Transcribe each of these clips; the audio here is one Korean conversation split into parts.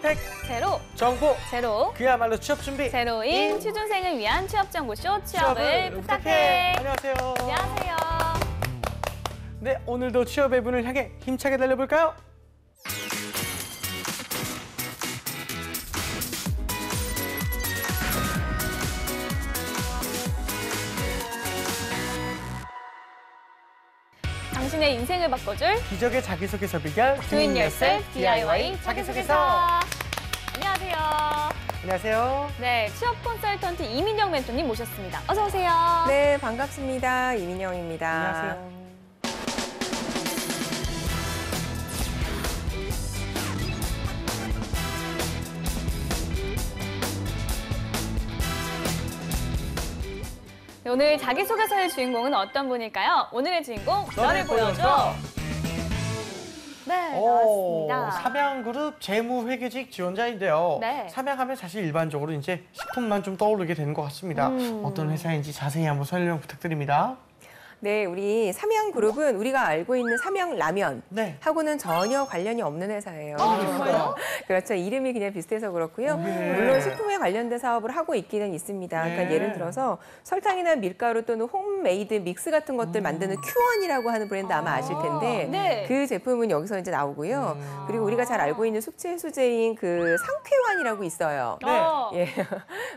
스펙 제로, 정보 제로, 그야말로 취업 준비 제로인 취준생을 위한 취업정보쇼 취업을 부탁해. 안녕하세요. 안녕하세요. 네, 오늘도 취업의 문을 향해 힘차게 달려볼까요? 당신의 인생을 바꿔줄 기적의 자기소개서 비결 Do It Yourself DIY 자기소개서. 안녕하세요. 안녕하세요. 네, 취업 컨설턴트 이민영 멘토님 모셨습니다. 어서 오세요. 네, 반갑습니다. 이민영입니다. 안녕하세요. 네, 오늘 자기소개서의 주인공은 어떤 분일까요? 오늘의 주인공, 너를 보여줘. 네, 나왔습니다. 삼양그룹 재무회계직 지원자인데요. 네. 삼양하면 사실 일반적으로 이제 식품만 좀 떠오르게 되는 것 같습니다. 어떤 회사인지 자세히 한번 설명 부탁드립니다. 네, 우리 삼양그룹은 우리가 알고 있는 삼양라면하고는 전혀 관련이 없는 회사예요. 정말요? 그렇죠. 이름이 그냥 비슷해서 그렇고요. 네. 물론 식품에 관련된 사업을 하고 있기는 있습니다. 네. 그러니까 예를 들어서 설탕이나 밀가루 또는 홈메이드 믹스 같은 것들 만드는 큐원이라고 하는 브랜드 아마 아실 텐데 네. 그 제품은 여기서 이제 나오고요. 그리고 우리가 잘 알고 있는 숙취 해소제인 그 상쾌환이라고 있어요. 네.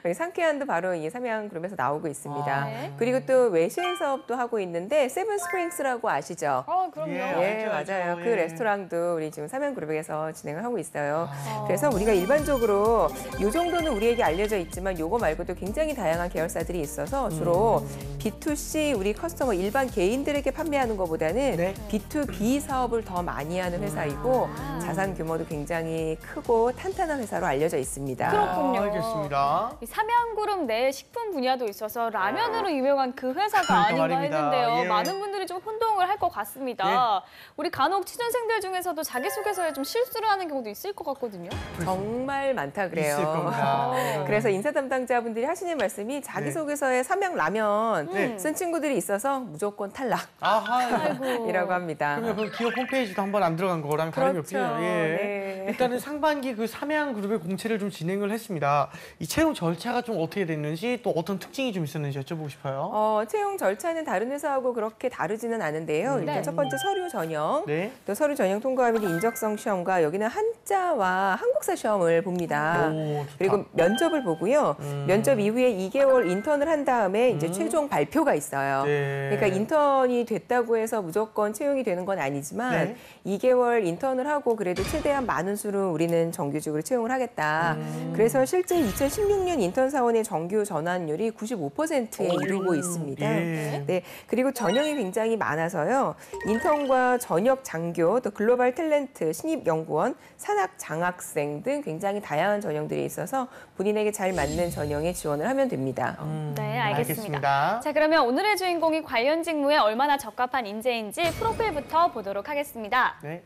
예, 상쾌환도 바로 이 삼양그룹에서 나오고 있습니다. 네. 그리고 또 외식 사업도 하고 있는데 세븐스프링스라고 아시죠? 그럼요. 예, 알죠, 맞아요. 알죠. 그 예. 레스토랑도 우리 지금 삼양그룹에서 진행을 하고 있어요. 그래서 우리가 일반적으로 이 정도는 우리에게 알려져 있지만 요거 말고도 굉장히 다양한 계열사들이 있어서 주로 B2C 우리 커스터머 일반 개인들에게 판매하는 것보다는 네. B2B 사업을 더 많이 하는 회사이고 자산 규모도 굉장히 크고 탄탄한 회사로 알려져 있습니다. 그렇군요. 알겠습니다. 이 삼양그룹 내 식품 분야도 있어서 라면으로 유명한 그 회사가 그러니까 아닌가 말입니다. 했는데요. 예. 많은 분들이 좀 혼동을 할 것 같습니다. 우리 간혹 취준생들 중에서도 자기소개서에 좀 실수를 하는 경우도 있을 것 같거든요. 정말 많다 그래요. 있을 겁니다. 그래서 인사 담당자분들이 하시는 말씀이 자기소개서에 삼양라면 네. 쓴 친구들이 있어서 무조건 탈락이라고 아하. 합니다. 그러면 그 기업 홈페이지도 한번 안 들어간 거랑 다름이 그렇죠. 없네요. 예. 네. 일단은 상반기 그 삼양그룹의 공채를 좀 진행을 했습니다. 이 채용 절차가 좀 어떻게 됐는지 또 어떤 특징이 좀 있었는지 여쭤보고 싶어요. 채용 절차는 다른 회사하고 그렇게 다르지는 않은데요. 일단 네. 첫 번째 서류 전형, 네. 또 서류 전형 통과하면 인적성 시험과 여기는 한자와 한국사 시험을 봅니다. 오, 좋다. 그리고 면접을 보고요. 면접 이후에 2개월 인턴을 한 다음에 이제 최종 발표가 있어요. 네. 그러니까 인턴이 됐다고 해서 무조건 채용이 되는 건 아니지만 네. 2개월 인턴을 하고 그래도 최대한 많은 수를 우리는 정규직으로 채용을 하겠다. 그래서 실제 2016년 인턴 사원의 정규 전환율이 95%에 이르고 있습니다. 예. 네, 그리고 전형이 굉장히 많아서요. 인턴과 전역 장교, 또 글로벌 탤런트, 신입연구원, 산학 장학생 등 굉장히 다양한 전형들이 있어서 본인에게 잘 맞는 전형에 지원을 하면 됩니다. 네, 알겠습니다. 자, 그러면 오늘의 주인공이 관련 직무에 얼마나 적합한 인재인지 프로필부터 보도록 하겠습니다. 네.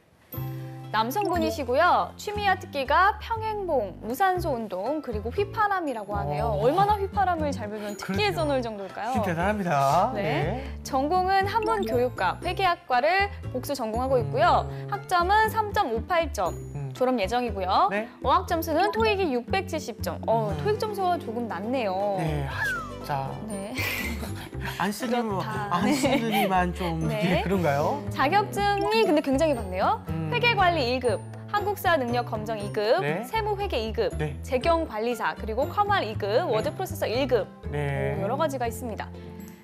남성분이시고요. 취미와 특기가 평행봉, 무산소 운동, 그리고 휘파람이라고 하네요. 얼마나 휘파람을 잘 불면 특기에 써놓을 정도일까요? 대단합니다. 네. 전공은 한문교육과 회계학과를 복수 전공하고 있고요. 학점은 3.58점. 졸업 예정이고요. 네. 어학 점수는 토익이 670점. 토익 점수가 조금 낮네요. 네, 아쉽다. 네. 안 쓰는 그렇다. 안 쓰느니만 좀 네. 예, 그런가요? 자격증이 근데 굉장히 많네요. 회계관리 1급, 한국사 능력 검정 2급, 네. 세무회계 2급, 네. 재경관리사, 그리고 컴활 2급, 워드 프로세서 1급. 네. 여러 가지가 있습니다.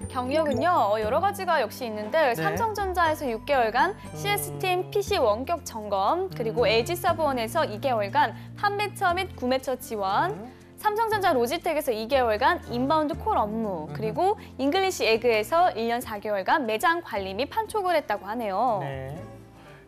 경력은요, 여러 가지가 역시 있는데 삼성전자에서 6개월간, CS팀 PC 원격 점검, 그리고 LG서브원에서 2개월간 판매처 및 구매처 지원, 삼성전자 로지텍에서 2개월간 인바운드 콜 업무, 그리고 잉글리시 에그에서 1년 4개월간 매장 관리 및 판촉을 했다고 하네요. 네.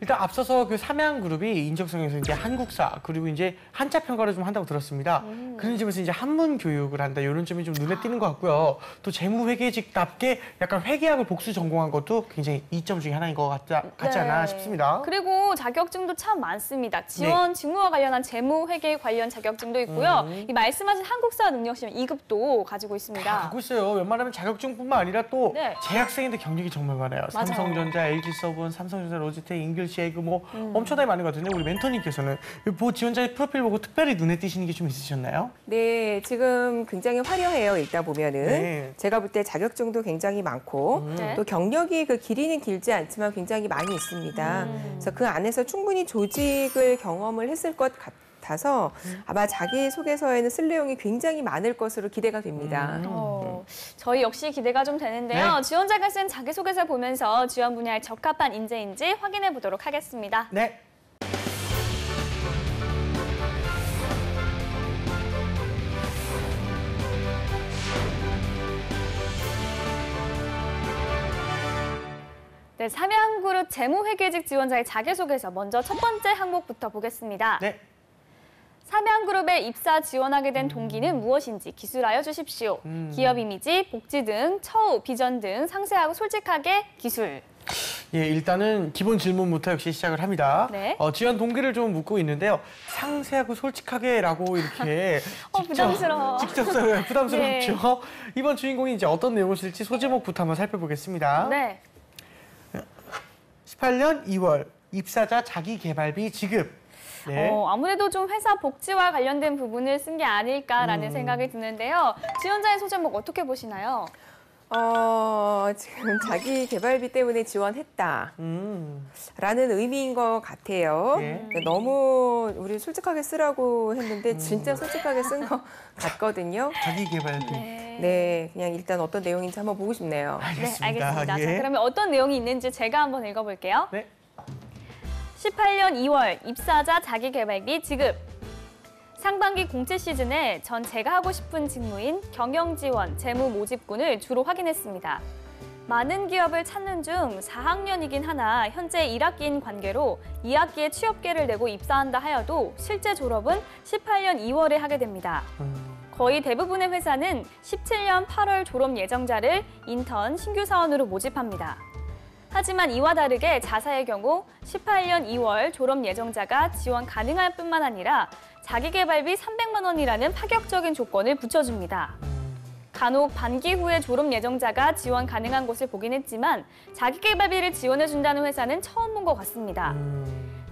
일단 앞서서 그 삼양그룹이 인적성에서 이제 한국사 그리고 이제 한자 평가를 좀 한다고 들었습니다. 그런 점에서 이제 한문 교육을 한다 이런 점이 좀 눈에 띄는 것 같고요. 또 재무회계직답게 약간 회계학을 복수 전공한 것도 굉장히 이점 중에 하나인 것 같지 않나 싶습니다. 그리고 자격증도 참 많습니다. 지원 직무와 관련한 재무회계 관련 자격증도 있고요. 이 말씀하신 한국사 능력시험 2급도 가지고 있습니다. 갖고 있어요. 웬만하면 자격증뿐만 아니라 또 네. 재학생인데 경력이 정말 많아요. 맞아요. 삼성전자, LG서본, 삼성전자, 로지텍, 잉글시에그 뭐 엄청나게 많은 것 같은데 우리 멘토님께서는 이 지원자의 프로필 보고 특별히 눈에 띄시는 게 좀 있으셨나요? 네, 지금 굉장히 화려해요. 읽다 보면은 네. 제가 볼 때 자격증도 굉장히 많고 네. 또 경력이 그 길이는 길지 않지만 굉장히 많이 있습니다. 그래서 그 안에서 충분히 조직을 경험을 했을 것 같아서 아마 자기 소개서에는 쓸 내용이 굉장히 많을 것으로 기대가 됩니다. 저희 역시 기대가 좀 되는데요. 네. 지원자가 쓴 자기소개서 보면서 지원 분야에 적합한 인재인지 확인해 보도록 하겠습니다. 네. 네, 삼양그룹 재무회계직 지원자의 자기소개서 먼저 첫 번째 항목부터 보겠습니다. 네. 삼양그룹에 입사 지원하게 된 동기는 무엇인지 기술하여 주십시오. 기업 이미지, 복지 등, 처우, 비전 등 상세하고 솔직하게 기술. 예, 일단은 기본 질문부터 역시 시작을 합니다. 네. 지원 동기를 좀 묻고 있는데요. 상세하고 솔직하게라고 이렇게 부담스러워. 직접 써요. 부담스럽죠. 이번 주인공이 이제 어떤 내용을 쓸지 소제목부터 한번 살펴보겠습니다. 네. 18년 2월 입사자 자기개발비 지급. 네. 아무래도 좀 회사 복지와 관련된 부분을 쓴 게 아닐까라는 생각이 드는데요. 지원자의 소제목 어떻게 보시나요? 지금 자기 개발비 때문에 지원했다. 라는 의미인 것 같아요. 예. 너무 우리 솔직하게 쓰라고 했는데 진짜 솔직하게 쓴 것 같거든요. 자기개발비. 네, 그냥 일단 어떤 내용인지 한번 보고 싶네요. 알겠습니다. 네, 알겠습니다. 예. 자, 그러면 어떤 내용이 있는지 제가 한번 읽어볼게요. 네. 18년 2월 입사자 자기개발비 지급. 상반기 공채 시즌에 전 제가 하고 싶은 직무인 경영지원, 재무모집군을 주로 확인했습니다. 많은 기업을 찾는 중 4학년이긴 하나 현재 1학기인 관계로 2학기에 취업계를 내고 입사한다 하여도 실제 졸업은 18년 2월에 하게 됩니다. 거의 대부분의 회사는 17년 8월 졸업 예정자를 인턴, 신규 사원으로 모집합니다. 하지만 이와 다르게 자사의 경우 18년 2월 졸업 예정자가 지원 가능할 뿐만 아니라 자기개발비 300만 원이라는 파격적인 조건을 붙여줍니다. 간혹 반기 후에 졸업 예정자가 지원 가능한 곳을 보긴 했지만 자기개발비를 지원해준다는 회사는 처음 본 것 같습니다.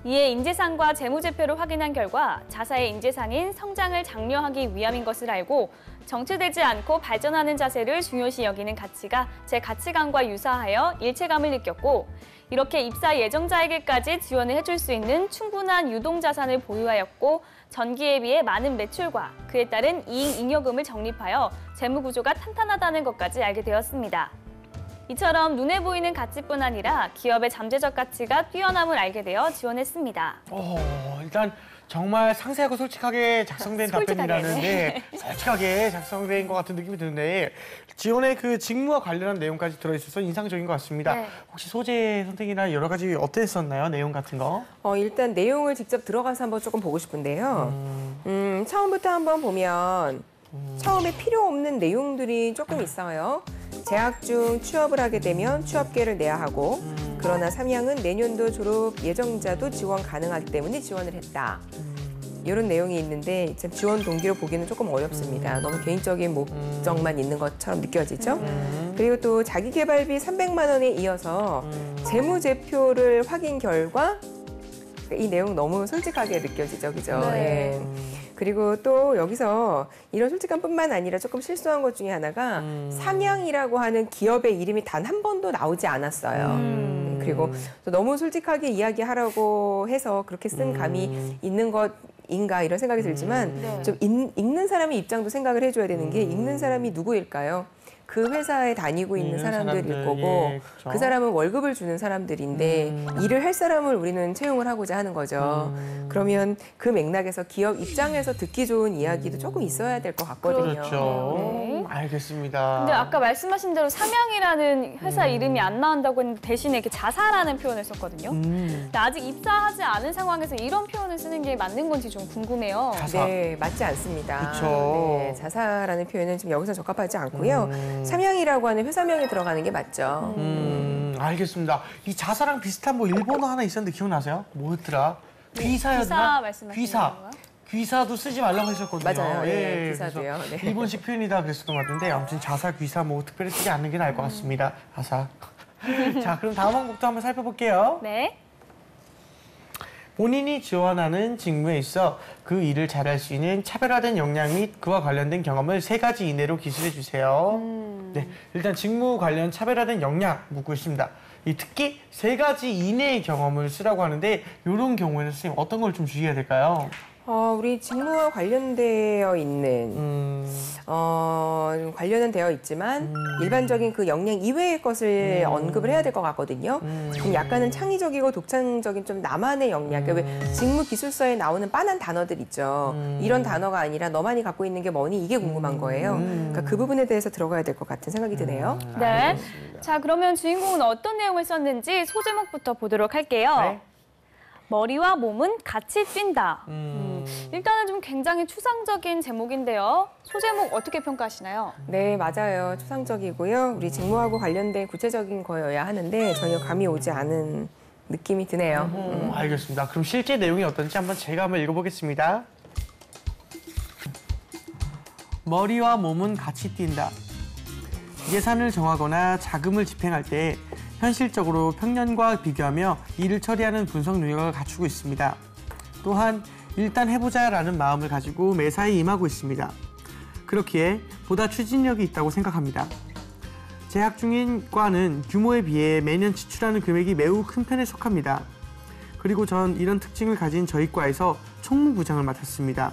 이에 인재상과 재무제표를 확인한 결과 자사의 인재상인 성장을 장려하기 위함인 것을 알고 정체되지 않고 발전하는 자세를 중요시 여기는 가치가 제 가치관과 유사하여 일체감을 느꼈고 이렇게 입사 예정자에게까지 지원을 해줄 수 있는 충분한 유동자산을 보유하였고 전기에 비해 많은 매출과 그에 따른 이익 잉여금을 적립하여 재무구조가 탄탄하다는 것까지 알게 되었습니다. 이처럼 눈에 보이는 가치뿐 아니라 기업의 잠재적 가치가 뛰어남을 알게 되어 지원했습니다. 일단 정말 상세하고 솔직하게 작성된 솔직하게, 답변이라는데 솔직하게 작성된 것 같은 느낌이 드는데 지원의 그 직무와 관련한 내용까지 들어있어서 인상적인 것 같습니다. 네. 혹시 소재 선택이나 여러 가지 어땠었나요? 내용 같은 거? 일단 내용을 직접 들어가서 한번 조금 보고 싶은데요. 처음부터 한번 보면 처음에 필요 없는 내용들이 조금 있어요. 재학 중 취업을 하게 되면 취업계를 내야 하고 그러나 삼양은 내년도 졸업 예정자도 지원 가능하기 때문에 지원을 했다. 이런 내용이 있는데 참 지원 동기로 보기는 조금 어렵습니다. 너무 개인적인 목적만 있는 것처럼 느껴지죠. 그리고 또 자기개발비 300만 원에 이어서 재무제표를 확인 결과 이 내용 너무 솔직하게 느껴지죠, 그죠? 네. 예. 그리고 또 여기서 이런 솔직함뿐만 아니라 조금 실수한 것 중에 하나가 삼양이라고 하는 기업의 이름이 단 한 번도 나오지 않았어요. 그리고 또 너무 솔직하게 이야기하라고 해서 그렇게 쓴 감이 있는 것인가 이런 생각이 들지만 네. 좀 읽는 사람의 입장도 생각을 해줘야 되는 게 읽는 사람이 누구일까요? 그 회사에 다니고 있는 사람들일 사람들, 거고 예, 그렇죠. 그 사람은 월급을 주는 사람들인데 일을 할 사람을 우리는 채용을 하고자 하는 거죠. 그러면 그 맥락에서 기업 입장에서 듣기 좋은 이야기도 조금 있어야 될 것 같거든요. 그렇죠. 네. 알겠습니다. 근데 아까 말씀하신 대로 삼양이라는 회사 이름이 안 나온다고 했는데 대신에 이렇게 자사라는 표현을 썼거든요. 근데 아직 입사하지 않은 상황에서 이런 표현을 쓰는 게 맞는 건지 좀 궁금해요. 자사. 네, 맞지 않습니다. 그쵸. 네, 자사라는 표현은 지금 여기서 적합하지 않고요. 삼양이라고 하는 회사명이 들어가는 게 맞죠. 알겠습니다. 이 자사랑 비슷한 뭐 일본어 하나 있었는데 기억나세요? 뭐였더라? 귀사였나? 귀사 말씀하시는 귀사. 건가요? 귀사도 쓰지 말라고 하셨거든요. 맞아요. 예, 그래서 귀사도요. 네. 일본식 표현이다 그랬었던 것 같은데 아무튼 자사, 귀사 뭐 특별히 쓰지 않는 게 나을 것 같습니다. 자사. 자, 그럼 다음 항목도 한번 살펴볼게요. 네. 본인이 지원하는 직무에 있어 그 일을 잘할 수 있는 차별화된 역량 및 그와 관련된 경험을 3가지 이내로 기술해 주세요. 네, 일단 직무 관련 차별화된 역량 묻고 있습니다. 이 특히 3가지 이내의 경험을 쓰라고 하는데 이런 경우에는 선생님 어떤 걸 좀 주의해야 될까요? 우리 직무와 관련되어 있는 관련은 되어 있지만 일반적인 그 역량 이외의 것을 언급을 해야 될 것 같거든요. 그럼 약간은 창의적이고 독창적인 좀 나만의 역량. 그러니까 왜 직무 기술서에 나오는 빤한 단어들 있죠. 이런 단어가 아니라 너만이 갖고 있는 게 뭐니 이게 궁금한 거예요. 그러니까 그 부분에 대해서 들어가야 될 것 같은 생각이 드네요. 네. 자, 그러면 주인공은 어떤 내용을 썼는지 소제목부터 보도록 할게요. 네. 머리와 몸은 같이 뛴다. 일단은 좀 굉장히 추상적인 제목인데요. 소제목 어떻게 평가하시나요? 네, 맞아요. 추상적이고요. 우리 직무하고 관련된 구체적인 거여야 하는데 전혀 감이 오지 않은 느낌이 드네요. 알겠습니다. 그럼 실제 내용이 어떤지 제가 한번 읽어보겠습니다. 머리와 몸은 같이 뛴다. 예산을 정하거나 자금을 집행할 때 현실적으로 평년과 비교하며 일을 처리하는 분석 능력을 갖추고 있습니다. 또한 일단 해보자라는 마음을 가지고 매사에 임하고 있습니다. 그렇기에 보다 추진력이 있다고 생각합니다. 재학 중인 과는 규모에 비해 매년 지출하는 금액이 매우 큰 편에 속합니다. 그리고 전 이런 특징을 가진 저희 과에서 총무부장을 맡았습니다.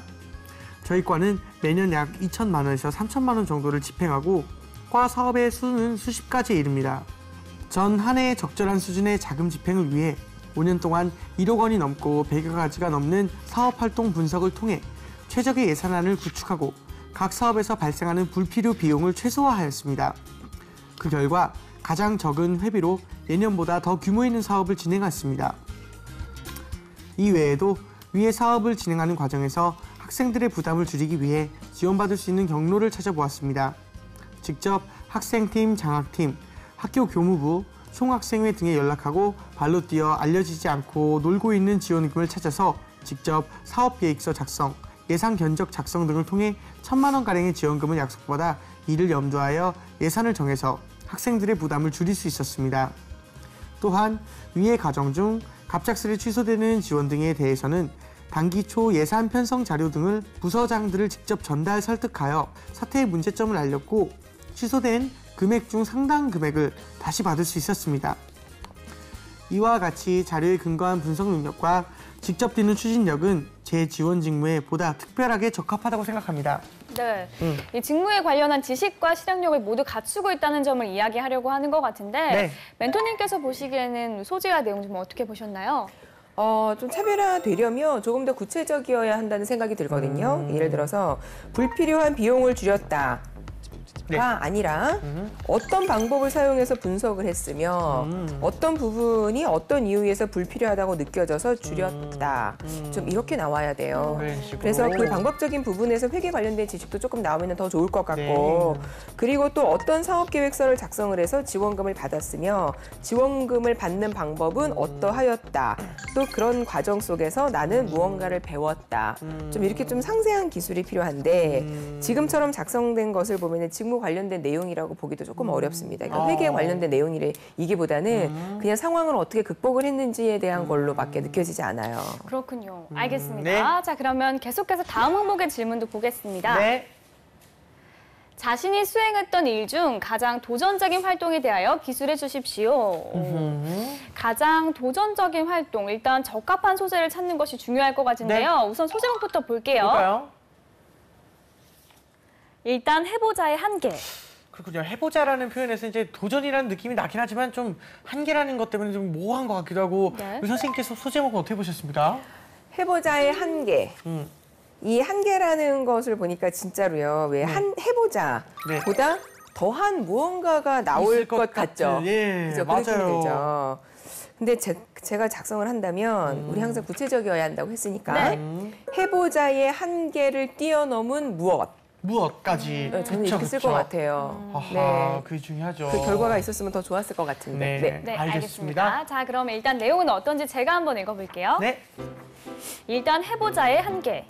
저희 과는 매년 약 2천만 원에서 3천만 원 정도를 집행하고 과 사업의 수는 수십 가지에 이릅니다. 전 한 해의 적절한 수준의 자금 집행을 위해 5년 동안 1억 원이 넘고 100여 가지가 넘는 사업활동 분석을 통해 최적의 예산안을 구축하고 각 사업에서 발생하는 불필요 비용을 최소화하였습니다. 그 결과 가장 적은 회비로 예년보다 더 규모 있는 사업을 진행했습니다. 이 외에도 위의 사업을 진행하는 과정에서 학생들의 부담을 줄이기 위해 지원받을 수 있는 경로를 찾아보았습니다. 직접 학생팀, 장학팀, 학교 교무부, 총학생회 등에 연락하고 발로 뛰어 알려지지 않고 놀고 있는 지원금을 찾아서 직접 사업계획서 작성, 예산 견적 작성 등을 통해 1,000만 원가량의 지원금을 약속받아 이를 염두하여 예산을 정해서 학생들의 부담을 줄일 수 있었습니다. 또한 위의 과정 중 갑작스레 취소되는 지원 등에 대해서는 단기 초 예산 편성 자료 등을 부서장들을 직접 전달 설득하여 사태의 문제점을 알렸고 취소된 금액 중 상당 금액을 다시 받을 수 있었습니다. 이와 같이 자료에 근거한 분석 능력과 직접 뛰는 추진력은 제 지원 직무에 보다 특별하게 적합하다고 생각합니다. 네, 이 직무에 관련한 지식과 실행력을 모두 갖추고 있다는 점을 이야기하려고 하는 것 같은데 네. 멘토님께서 보시기에는 소재와 내용 좀 어떻게 보셨나요? 좀 차별화되려면 조금 더 구체적이어야 한다는 생각이 들거든요. 예를 들어서 불필요한 비용을 줄였다. 네. 아니라 어떤 방법을 사용해서 분석을 했으며 어떤 부분이 어떤 이유에서 불필요하다고 느껴져서 줄였다. 좀 이렇게 나와야 돼요. 그런 식으로. 그래서 그 방법적인 부분에서 회계 관련된 지식도 조금 나오면 더 좋을 것 같고 그리고 또 어떤 사업계획서를 작성을 해서 지원금을 받았으며 지원금을 받는 방법은 어떠하였다. 또 그런 과정 속에서 나는 무언가를 배웠다. 좀 이렇게 좀 상세한 기술이 필요한데 지금처럼 작성된 것을 보면 직무 관련된 내용이라고 보기도 조금 어렵습니다. 그러니까 회계에 관련된 내용이기보다는 그냥 상황을 어떻게 극복을 했는지에 대한 걸로밖에 느껴지지 않아요. 그렇군요. 알겠습니다. 네. 자, 그러면 계속해서 다음 항목의 질문도 보겠습니다. 네. 자신이 수행했던 일 중 가장 도전적인 활동에 대하여 기술해 주십시오. 가장 도전적인 활동, 일단 적합한 소재를 찾는 것이 중요할 것 같은데요. 우선 소제목부터 볼게요. 볼까요? 일단 해보자의 한계. 그렇군요. 해보자라는 표현에서 이제 도전이라는 느낌이 나긴 하지만 좀 한계라는 것 때문에 좀 모호한 것 같기도 하고 네. 선생님께서 소제목은 어떻게 보셨습니까? 해보자의 한계. 이 한계라는 것을 보니까 진짜로요. 왜 해보자 네. 보다 더한 무언가가 나올 있을 것 같죠. 예, 그죠? 맞아요. 그렇게 되죠. 근데 제가 작성을 한다면 우리 항상 구체적이어야 한다고 했으니까 네. 해보자의 한계를 뛰어넘은 무엇까지. 저는 그쵸, 이렇게 쓸 것 그쵸. 같아요. 아하, 네. 그게 중요하죠. 그 결과가 있었으면 더 좋았을 것 같은데. 네. 네, 알겠습니다. 알겠습니다. 자, 그럼 일단 내용은 어떤지 제가 한번 읽어볼게요. 네. 일단 해보자의 한계.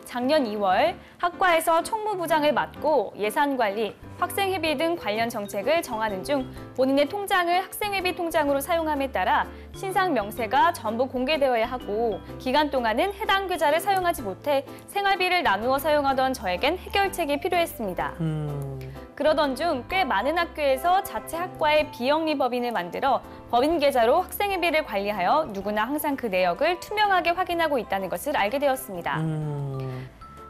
작년 2월 학과에서 총무부장을 맡고 예산관리, 학생회비 등 관련 정책을 정하는 중 본인의 통장을 학생회비 통장으로 사용함에 따라 신상 명세가 전부 공개되어야 하고 기간 동안은 해당 계좌를 사용하지 못해 생활비를 나누어 사용하던 저에겐 해결책이 필요했습니다. 그러던 중 꽤 많은 학교에서 자체 학과의 비영리 법인을 만들어 법인 계좌로 학생회비를 관리하여 누구나 항상 그 내역을 투명하게 확인하고 있다는 것을 알게 되었습니다.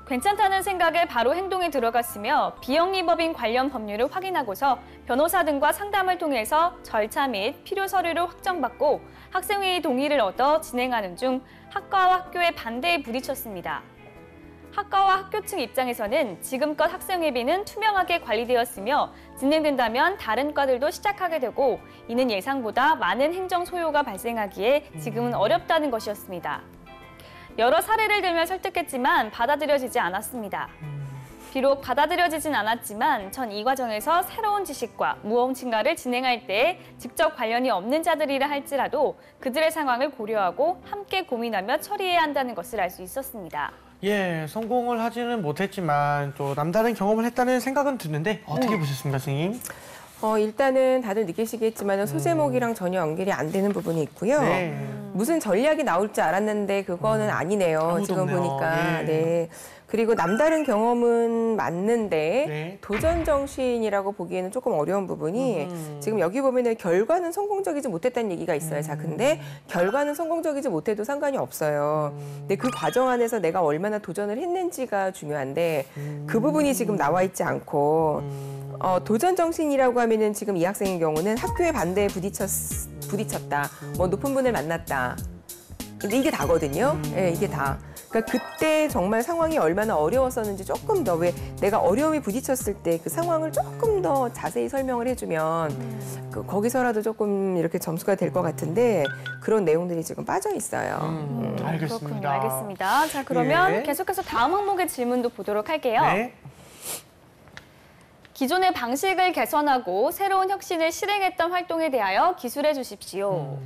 괜찮다는 생각에 바로 행동에 들어갔으며 비영리 법인 관련 법률을 확인하고서 변호사 등과 상담을 통해서 절차 및 필요 서류를 확정받고 학생회의 동의를 얻어 진행하는 중 학과와 학교의 반대에 부딪혔습니다. 학과와 학교 측 입장에서는 지금껏 학생회비는 투명하게 관리되었으며 진행된다면 다른 과들도 시작하게 되고 이는 예상보다 많은 행정 소요가 발생하기에 지금은 어렵다는 것이었습니다. 여러 사례를 들며 설득했지만 받아들여지지 않았습니다. 비록 받아들여지진 않았지만 전 이 과정에서 새로운 지식과 무언가를 진행할 때 직접 관련이 없는 자들이라 할지라도 그들의 상황을 고려하고 함께 고민하며 처리해야 한다는 것을 알 수 있었습니다. 예, 성공을 하지는 못했지만 또 남다른 경험을 했다는 생각은 드는데 어떻게 보셨습니까, 선생님? 일단은 다들 느끼시겠지만 소제목이랑 전혀 연결이 안 되는 부분이 있고요. 네. 무슨 전략이 나올 줄 알았는데 그거는 아니네요. 아무도 지금 없네요. 보니까. 예. 네. 그리고 남다른 경험은 맞는데 네. 도전 정신이라고 보기에는 조금 어려운 부분이 지금 여기 보면은 결과는 성공적이지 못했다는 얘기가 있어요. 자, 근데 결과는 성공적이지 못해도 상관이 없어요. 근데 그 과정 안에서 내가 얼마나 도전을 했는지가 중요한데 그 부분이 지금 나와 있지 않고 도전 정신이라고 하면은 지금 이 학생의 경우는 학교의 반대에 부딪혔다. 뭐 높은 분을 만났다. 근데 이게 다거든요. 네, 이게 다. 그러니까 그때 정말 상황이 얼마나 어려웠었는지 조금 더 왜 내가 어려움이 부딪혔을 때 그 상황을 조금 더 자세히 설명을 해주면 거기서라도 조금 이렇게 점수가 될 것 같은데 그런 내용들이 지금 빠져 있어요. 알겠습니다. 그렇군요. 알겠습니다. 자, 그러면 예. 계속해서 다음 항목의 질문도 보도록 할게요. 네. 기존의 방식을 개선하고 새로운 혁신을 실행했던 활동에 대하여 기술해 주십시오.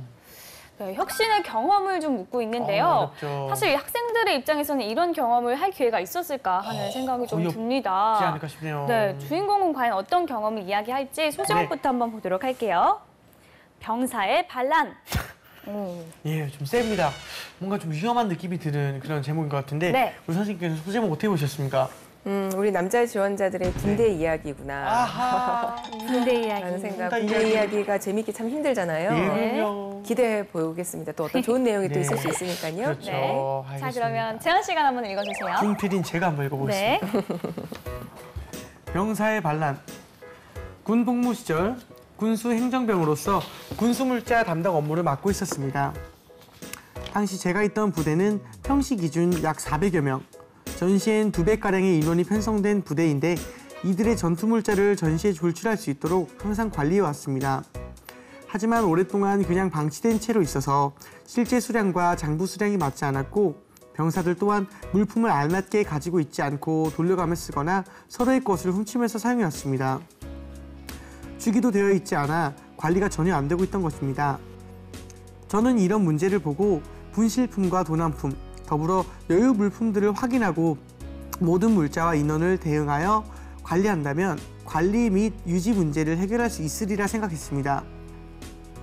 네, 혁신의 경험을 좀 묻고 있는데요. 어렵죠. 사실 학생들의 입장에서는 이런 경험을 할 기회가 있었을까 하는 생각이 좀 거의 없지 듭니다. 않을까 싶네요. 네, 주인공은 과연 어떤 경험을 이야기할지 소제목부터 한번 보도록 할게요. 병사의 반란. 예, 좀 셉니다. 뭔가 좀 위험한 느낌이 드는 그런 제목인 것 같은데 네. 우리 선생님께서 소제목 어떻게 보셨습니까? 우리 남자 지원자들의 군대 이야기구나. 아하. 군대 이야기. 라는 생각. 군대 군대 이야기. 이야기가 재밌게 참 힘들잖아요. 예, 그럼요. 기대해 보겠습니다. 또 어떤 좋은 내용이 또 네. 있을 수 있으니까요. 그렇죠. 네. 자, 알겠습니다. 그러면 재현 씨가 한번 읽어주세요. 군필인 제가 한번 읽어보겠습니다. 네. 병사의 반란. 군 복무 시절 군수 행정병으로서 군수물자 담당 업무를 맡고 있었습니다. 당시 제가 있던 부대는 평시 기준 약 400여 명, 전시엔 200가량의 인원이 편성된 부대인데 이들의 전투물자를 전시에 제출할 수 있도록 항상 관리해왔습니다. 하지만 오랫동안 그냥 방치된 채로 있어서 실제 수량과 장부 수량이 맞지 않았고 병사들 또한 물품을 알맞게 가지고 있지 않고 돌려가며 쓰거나 서로의 것을 훔치면서 사용해왔습니다. 주기도 되어 있지 않아 관리가 전혀 안 되고 있던 것입니다. 저는 이런 문제를 보고 분실품과 도난품, 더불어 여유 물품들을 확인하고 모든 물자와 인원을 대응하여 관리한다면 관리 및 유지 문제를 해결할 수 있으리라 생각했습니다.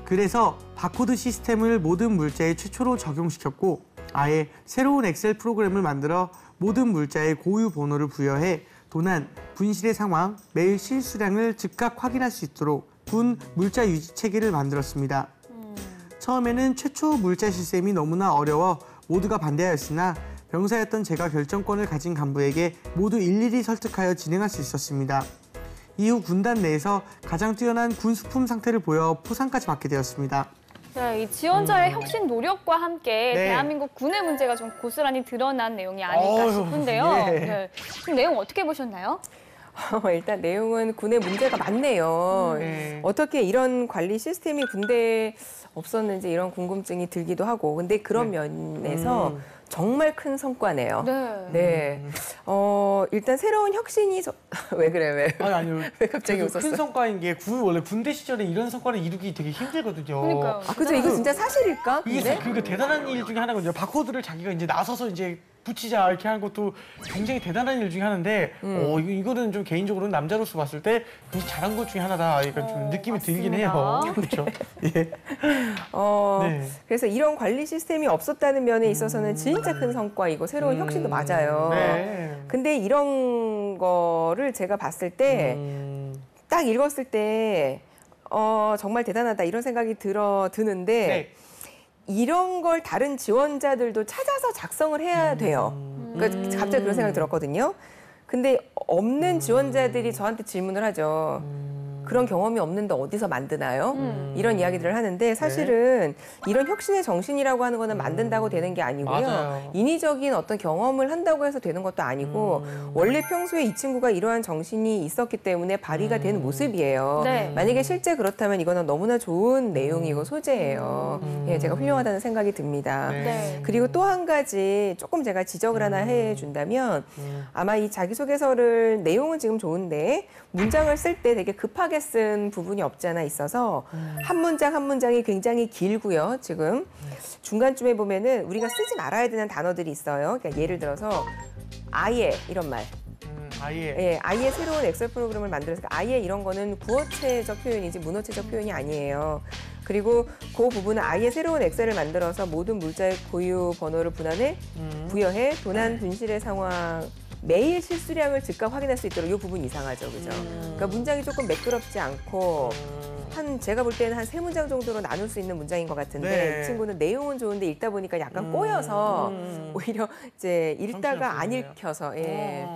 그래서 바코드 시스템을 모든 물자에 최초로 적용시켰고 아예 새로운 엑셀 프로그램을 만들어 모든 물자에 고유 번호를 부여해 도난, 분실의 상황, 매일 실수량을 즉각 확인할 수 있도록 군 물자 유지 체계를 만들었습니다. 처음에는 최초 물자 시스템이 너무나 어려워 모두가 반대하였으나 병사였던 제가 결정권을 가진 간부에게 모두 일일이 설득하여 진행할 수 있었습니다. 이후 군단 내에서 가장 뛰어난 군수품 상태를 보여 포상까지 받게 되었습니다. 네, 이 지원자의 혁신 노력과 함께 네. 대한민국 군의 문제가 좀 고스란히 드러난 내용이 아닐까 어휴, 싶은데요. 예. 네. 지금 내용 어떻게 보셨나요? 일단 내용은 군의 문제가 많네요. 네. 어떻게 이런 관리 시스템이 군대에 없었는지 이런 궁금증이 들기도 하고. 근데 그런 면에서 정말 큰 성과네요. 네. 네. 일단 새로운 혁신이 왜 그래 왜? 아니요. 왜 갑자기 그래도 큰 웃었어? 성과인 게 원래 군대 시절에 이런 성과를 이루기 되게 힘들거든요. 그러니까요. 그죠? 이거 진짜 사실일까? 이게 근데? 그러니까 대단한 일 중에 하나거든요. 바코드를 자기가 이제 나서서 이제 붙이자 이렇게 하는 것도 굉장히 대단한 일 중에 하나인데, 이거는 좀 개인적으로는 남자로서 봤을 때 굉장히 잘한 것 중에 하나다. 약간 좀 느낌이 들긴 해요. 그렇죠. 예. 네. 그래서 이런 관리 시스템이 없었다는 면에 있어서는 진짜 큰 성과이고 새로운 혁신도 맞아요. 네. 근데 이런 거를 제가 봤을 때 딱 읽었을 때 정말 대단하다 이런 생각이 드는데 네. 이런 걸 다른 지원자들도 찾아서 작성을 해야 돼요. 그러니까 갑자기 그런 생각이 들었거든요. 근데 없는 지원자들이 저한테 질문을 하죠. 그런 경험이 없는데 어디서 만드나요? 이런 이야기들을 하는데 사실은 이런 혁신의 정신이라고 하는 거는 만든다고 되는 게 아니고요. 맞아요. 인위적인 어떤 경험을 한다고 해서 되는 것도 아니고 원래 평소에 이 친구가 이러한 정신이 있었기 때문에 발휘가 되는 모습이에요. 네. 만약에 실제 그렇다면 이거는 너무나 좋은 내용이고 소재예요. 예, 제가 훌륭하다는 생각이 듭니다. 네. 그리고 또 한 가지 조금 제가 지적을 하나 해준다면 아마 이 자기소개서를 내용은 지금 좋은데 문장을 쓸 때 되게 급하게 쓴 부분이 없지 않아 있어서 한 문장 한 문장이 굉장히 길고요. 지금 중간쯤에 보면은 우리가 쓰지 말아야 되는 단어들이 있어요. 그러니까 예를 들어서 아예 이런 말. 아예. 예, 아예 새로운 엑셀 프로그램을 만들어서 아예 이런 거는 구어체적 표현이지 문어체적 표현이 아니에요. 그리고 그 부분은 아예 새로운 엑셀을 만들어서 모든 물자의 고유 번호를 부여해 도난 분실의 상황 매일 실수량을 즉각 확인할 수 있도록 이 부분 이상하죠, 그죠? 그러니까 문장이 조금 매끄럽지 않고 제가 볼 때는 한 3문장 정도로 나눌 수 있는 문장인 것 같은데 네. 이 친구는 내용은 좋은데 읽다 보니까 약간 꼬여서 오히려 이제 읽다가 안 정신없겠네요. 읽혀서 예.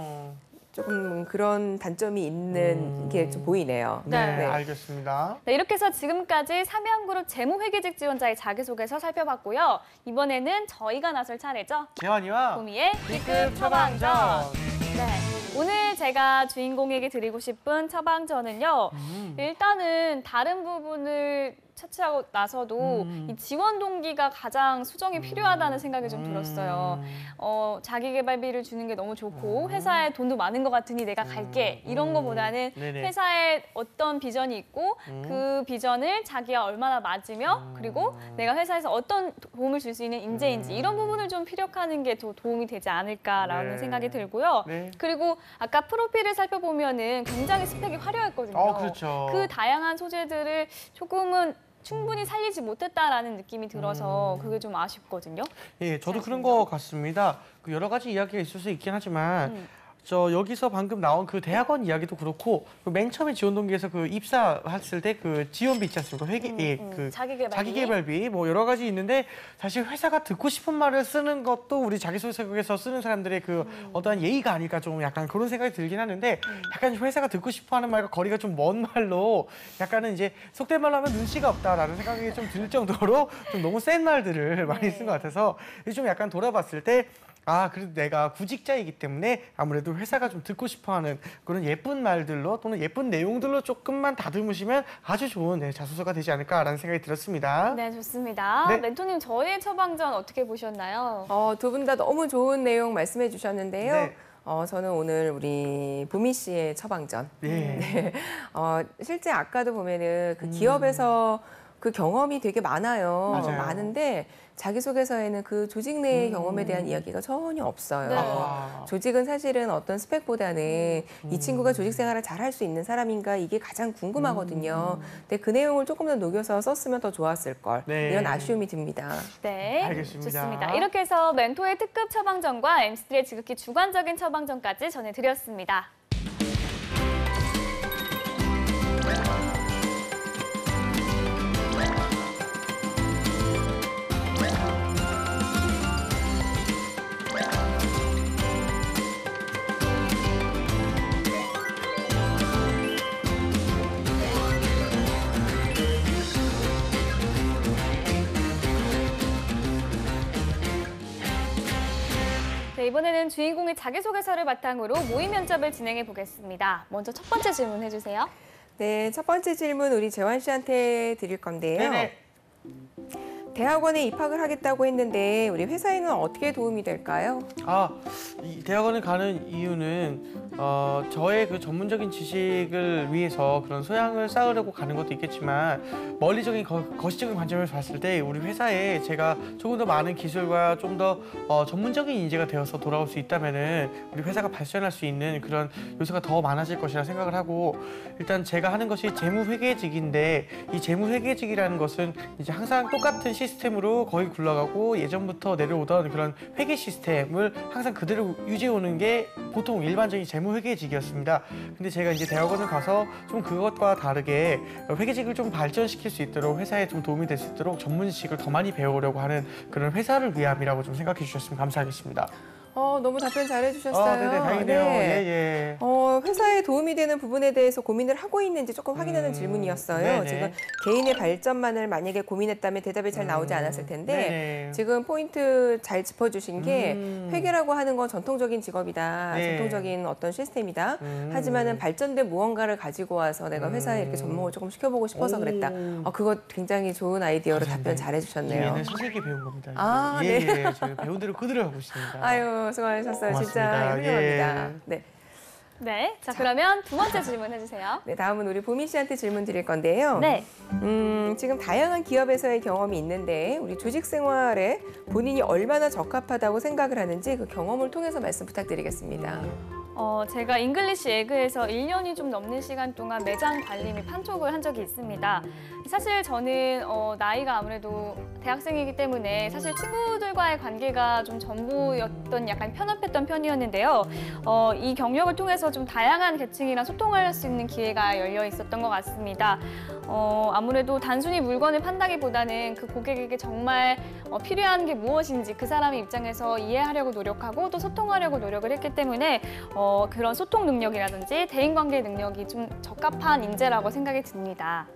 조금 그런 단점이 있는 게 좀 보이네요. 네, 네. 알겠습니다. 네, 이렇게 해서 지금까지 삼양그룹 재무회계직 지원자의 자기소개서 살펴봤고요. 이번에는 저희가 나설 차례죠. 재환이와 보미의 B급 처방전. 네, 오늘 제가 주인공에게 드리고 싶은 처방전은요. 일단은 다른 부분을 차치하고 나서도 이 지원 동기가 가장 수정이 필요하다는 생각이 좀 들었어요. 자기개발비를 주는 게 너무 좋고 회사에 돈도 많은 것 같으니 내가 갈게 이런 거보다는 네네. 회사에 어떤 비전이 있고 그 비전을 자기가 얼마나 맞으며 그리고 내가 회사에서 어떤 도움을 줄 수 있는 인재인지 이런 부분을 좀 피력하는 게 더 도움이 되지 않을까라는 네. 생각이 들고요. 네. 그리고 아까 프로필을 살펴보면은 굉장히 스펙이 화려했거든요. 그렇죠. 그 다양한 소재들을 조금은 충분히 살리지 못했다라는 느낌이 들어서 그게 좀 아쉽거든요. 예, 저도 그런 것 같습니다. 그 여러 가지 이야기가 있을 수 있긴 하지만 여기서 방금 나온 그 대학원 이야기도 그렇고 그맨 처음에 지원 동기에서 그 입사했을 때 그 지원비 있지 않습니까? 그 자기개발비 뭐 여러 가지 있는데 사실 회사가 듣고 싶은 말을 쓰는 것도 우리 자기소개서에서 쓰는 사람들의 그 어떠한 예의가 아닐까 좀 약간 그런 생각이 들긴 하는데 약간 회사가 듣고 싶어하는 말과 거리가 좀 먼 말로 약간은 이제 속된 말로 하면 눈치가 없다라는 생각이 좀 들 정도로 좀 너무 센 말들을 많이 쓴 것 같아서 좀 약간 돌아봤을 때 그래도 내가 구직자이기 때문에 아무래도 회사가 좀 듣고 싶어하는 그런 예쁜 말들로 또는 예쁜 내용들로 조금만 다듬으시면 아주 좋은 자소서가 되지 않을까라는 생각이 들었습니다. 네, 좋습니다. 네. 멘토님, 저의 처방전 어떻게 보셨나요? 두 분 다 너무 좋은 내용 말씀해 주셨는데요. 네. 저는 오늘 우리 보미 씨의 처방전. 네. 실제 아까도 보면은 그 기업에서 그 경험이 되게 많아요. 맞아요. 많은데 자기소개서에는 그 조직 내의 경험에 대한 이야기가 전혀 없어요. 네. 조직은 사실은 어떤 스펙보다는 이 친구가 조직 생활을 잘 할 수 있는 사람인가 이게 가장 궁금하거든요. 근데 그 내용을 조금 더 녹여서 썼으면 더 좋았을 걸. 네. 이런 아쉬움이 듭니다. 네, 알겠습니다. 좋습니다. 이렇게 해서 멘토의 특급 처방전과 MC3의 지극히 주관적인 처방전까지 전해드렸습니다. 네, 이번에는 주인공의 자기소개서를 바탕으로 모의 면접을 진행해 보겠습니다. 먼저 첫 번째 질문 해주세요. 네, 첫 번째 질문 우리 재환 씨한테 드릴 건데요. 네네. 대학원에 입학을 하겠다고 했는데 우리 회사에는 어떻게 도움이 될까요? 이 대학원을 가는 이유는 저의 그 전문적인 지식을 위해서 그런 소양을 쌓으려고 가는 것도 있겠지만 멀리적인 거시적인 관점에서 봤을 때 우리 회사에 제가 조금 더 많은 기술과 좀 더 전문적인 인재가 되어서 돌아올 수 있다면은 우리 회사가 발전할 수 있는 그런 요소가 더 많아질 것이라 생각을 하고 일단 제가 하는 것이 재무회계직인데 이 재무회계직이라는 것은 이제 항상 똑같은 시스템으로 거의 굴러가고 예전부터 내려오던 그런 회계 시스템을 항상 그대로 유지해 오는 게 보통 일반적인 재무회계직이었습니다. 근데 제가 이제 대학원을 가서 좀 그것과 다르게 회계직을 좀 발전시킬 수 있도록 회사에 좀 도움이 될 수 있도록 전문 지식을 더 많이 배우려고 하는 그런 회사를 위함이라고 좀 생각해 주셨으면 감사하겠습니다. 너무 답변 잘해주셨어요. 네네, 다행이네요. 네. 회사에 도움이 되는 부분에 대해서 고민을 하고 있는지 조금 확인하는 질문이었어요. 네네. 지금 개인의 발전만을 만약에 고민했다면 대답이 잘 나오지 않았을 텐데 네네. 지금 포인트 잘 짚어주신 게 회계라고 하는 건 전통적인 직업이다. 네. 전통적인 어떤 시스템이다. 하지만은 발전된 무언가를 가지고 와서 내가 회사에 이렇게 접목을 조금 시켜보고 싶어서 그랬다. 그거 굉장히 좋은 아이디어로 답변 잘해주셨네요. 얘는 수색에 배운 겁니다. 아, 예, 네. 예, 저희 배운 대로 그대로 하고 있습니다. 아유, 수고하셨어요. 진짜 고맙습니다. 훌륭합니다. 예. 네. 네, 자 그러면 두 번째 질문 해주세요. 네, 다음은 우리 보미 씨한테 질문 드릴 건데요. 네. 지금 다양한 기업에서의 경험이 있는데 우리 조직 생활에 본인이 얼마나 적합하다고 생각을 하는지 그 경험을 통해서 말씀 부탁드리겠습니다. 제가 잉글리시 에그에서 1년이 좀 넘는 시간 동안 매장 관리 및 판촉을 한 적이 있습니다. 사실 저는 나이가 아무래도 대학생이기 때문에 사실 친구들과의 관계가 좀 전부였던 약간 편협했던 편이었는데요. 이 경력을 통해서 좀 다양한 계층이랑 소통할 수 있는 기회가 열려 있었던 것 같습니다. 아무래도 단순히 물건을 판다기보다는 그 고객에게 정말 필요한 게 무엇인지 그 사람의 입장에서 이해하려고 노력하고 또 소통하려고 노력을 했기 때문에 그런 소통 능력이라든지 대인관계 능력이 좀 적합한 인재라고 생각이 듭니다.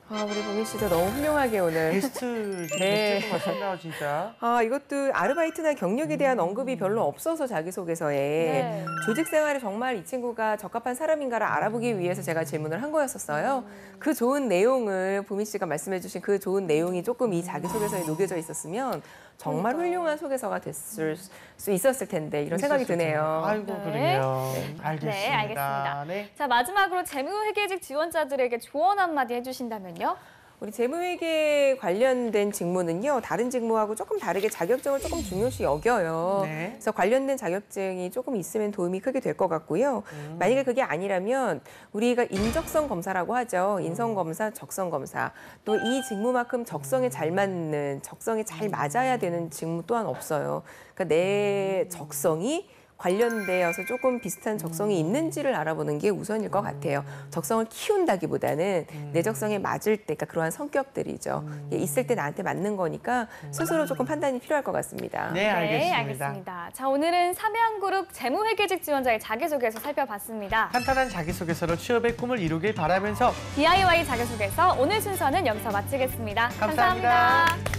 우리 보미 씨도 너무 훌륭하게 오늘. 베스트 네. 것 같습니다, 진짜. 이것도 아르바이트나 경력에 대한 언급이 별로 없어서 자기소개서에 네. 조직 생활에 정말 이 친구가 적합한 사람인가를 알아보기 위해서 제가 질문을 한 거였었어요. 그 좋은 내용을 보미 씨가 말씀해 주신 그 좋은 내용이 조금 이 자기소개서에 녹여져 있었으면 정말 훌륭한 소개서가 됐을 수 있었을 텐데 이런 생각이 드네요. 아이고, 네. 그러게요. 알겠습니다. 네, 알겠습니다. 네. 자, 마지막으로 재무회계직 지원자들에게 조언 한마디 해주신다면요? 우리 재무회계 관련된 직무는요, 다른 직무하고 조금 다르게 자격증을 조금 중요시 여겨요. 네. 그래서 관련된 자격증이 조금 있으면 도움이 크게 될 것 같고요. 만약에 그게 아니라면 우리가 인적성 검사라고 하죠. 인성검사, 적성검사. 또 이 직무만큼 적성에 잘 맞는, 적성에 잘 맞아야 되는 직무 또한 없어요. 그러니까 내 적성이 관련되어서 조금 비슷한 적성이 있는지를 알아보는 게 우선일 것 같아요. 적성을 키운다기보다는 내 적성에 맞을 때, 그러니까 그러한 성격들이죠. 있을 때 나한테 맞는 거니까 스스로 조금 판단이 필요할 것 같습니다. 네, 알겠습니다. 네, 알겠습니다. 자, 오늘은 삼양그룹 재무회계직 지원자의 자기소개서 살펴봤습니다. 탄탄한 자기소개서로 취업의 꿈을 이루길 바라면서 DIY 자기소개서 오늘 순서는 여기서 마치겠습니다. 감사합니다. 감사합니다.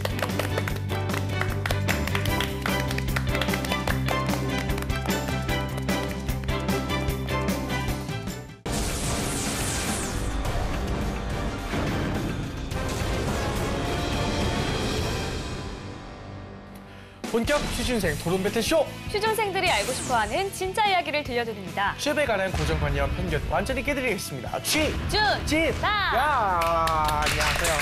본격 취준생 토론 배틀쇼! 취준생들이 알고 싶어하는 진짜 이야기를 들려드립니다. 취업에 관한 고정관념 편견 완전히 깨드리겠습니다. 나! 안녕하세요.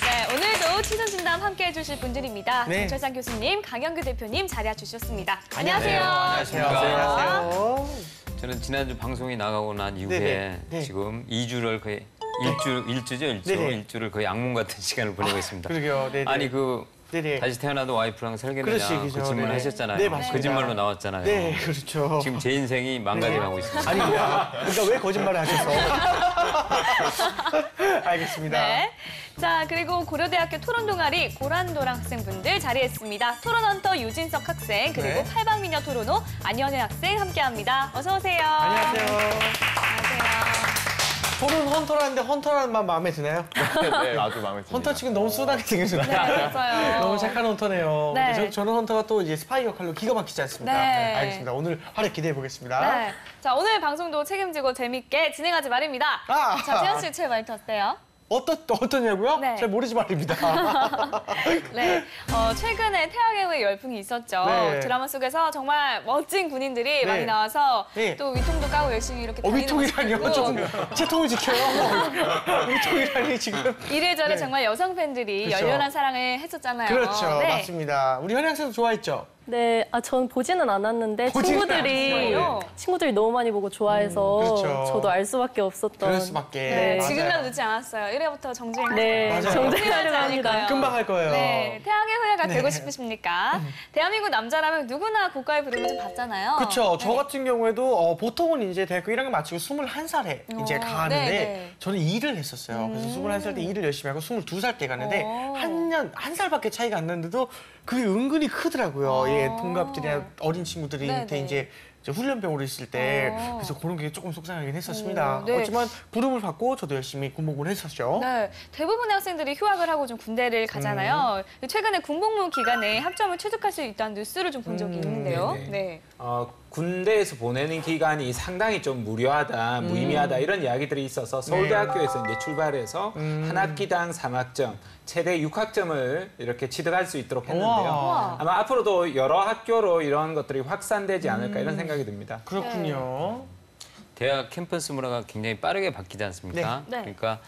네, 오늘도 취준진담 함께해 주실 분들입니다. 네. 정철상 교수님, 강영규 대표님 자리해 주셨습니다. 안녕하세요. 안녕하세요. 저는 지난주 방송이 나가고 난 이후에 네네. 네. 지금 2주를 거의 일주죠. 네네. 일주를 거의 악몽 같은 시간을 보내고 있습니다. 그러게요. 네네. 아니 네네. 다시 태어나도 와이프랑 살겠느냐 그렇지, 그 질문을 네네. 하셨잖아요. 네, 맞습니다. 거짓말로 나왔잖아요. 네, 그렇죠. 지금 제 인생이 망가져가고 있습니다. 아니, 그러니까 왜 거짓말을 하셔서? 알겠습니다. 네. 자, 그리고 고려대학교 토론 동아리 고란도랑 학생분들 자리했습니다. 토론헌터 유진석 학생, 그리고 네. 팔방미녀 토론호 안현애 학생 함께합니다. 어서 오세요. 안녕하세요. 안녕하세요. 저는 헌터라는데 헌터라는 말 마음에 드나요? 네, 아주 마음에 듭니다. 헌터 지금 너무 순하게 생겼어요. 네, 맞아요. 너무 착한 헌터네요. 네. 근데 저는 헌터가 또 이제 스파이 역할로 기가 막히지 않습니까? 네. 알겠습니다. 오늘 활약 기대해 보겠습니다. 네. 자, 오늘 방송도 책임지고 재밌게 진행하지 말입니다. 아. 자, 재현 씨 최애 말투 어때요? 어떠냐고요? 네. 잘 모르지 말입니다. 네, 최근에 태양의 후예 열풍이 있었죠. 네. 드라마 속에서 정말 멋진 군인들이 네. 많이 나와서 네. 또 위통도 까고 열심히 이렇게 달리는 위통이라니요? 모습도 좀 채통을 지켜요. 위통이라니 지금. 이래저래 네. 정말 여성 팬들이 그렇죠. 열렬한 사랑을 했었잖아요. 그렇죠. 네. 맞습니다. 우리 현영 씨도 좋아했죠? 네, 전 보지는 않았는데 보지는 친구들이 않았어요? 친구들이 너무 많이 보고 좋아해서 그렇죠. 저도 알 수밖에 없었던. 그럴 수밖에. 네, 네. 지금이라도 늦지 않았어요. 1회부터 정주행 네, 맞아요. 정주행하려고 합니다. 금방 할 거예요. 네, 태양의 후예가 네. 되고 싶으십니까? 대한민국 남자라면 누구나 고가의 부름을 좀 받잖아요. 그렇죠. 저 네. 같은 경우에도 보통은 이제 대학교 1학년 마치고 21살에 이제 어, 가는데 네. 저는 일을 했었어요. 그래서 21살 때 일을 열심히 하고 22살 때 갔는데 오. 한 살밖에 차이가 안 났는데도 그게 은근히 크더라고요. 예, 동갑들이나 어린 친구들한테 네네. 이제 훈련병으로 있을 때 어. 그래서 그런 게 조금 속상하긴 했었습니다. 네. 하지만 부름을 받고 저도 열심히 군복무를 했었죠. 네, 대부분의 학생들이 휴학을 하고 좀 군대를 가잖아요. 최근에 군복무 기간에 학점을 취득할 수 있다는 뉴스를 좀 본 적이 있는데요. 네네. 네. 군대에서 보내는 기간이 상당히 좀 무료하다, 무의미하다 이런 이야기들이 있어서 서울대학교에서 이제 출발해서 한 학기당 3학점, 최대 6학점을 이렇게 취득할 수 있도록 했는데요. 우와. 아마 앞으로도 여러 학교로 이런 것들이 확산되지 않을까 이런 생각이 듭니다. 그렇군요. 대학 캠퍼스 문화가 굉장히 빠르게 바뀌지 않습니까? 네. 네. 그러니까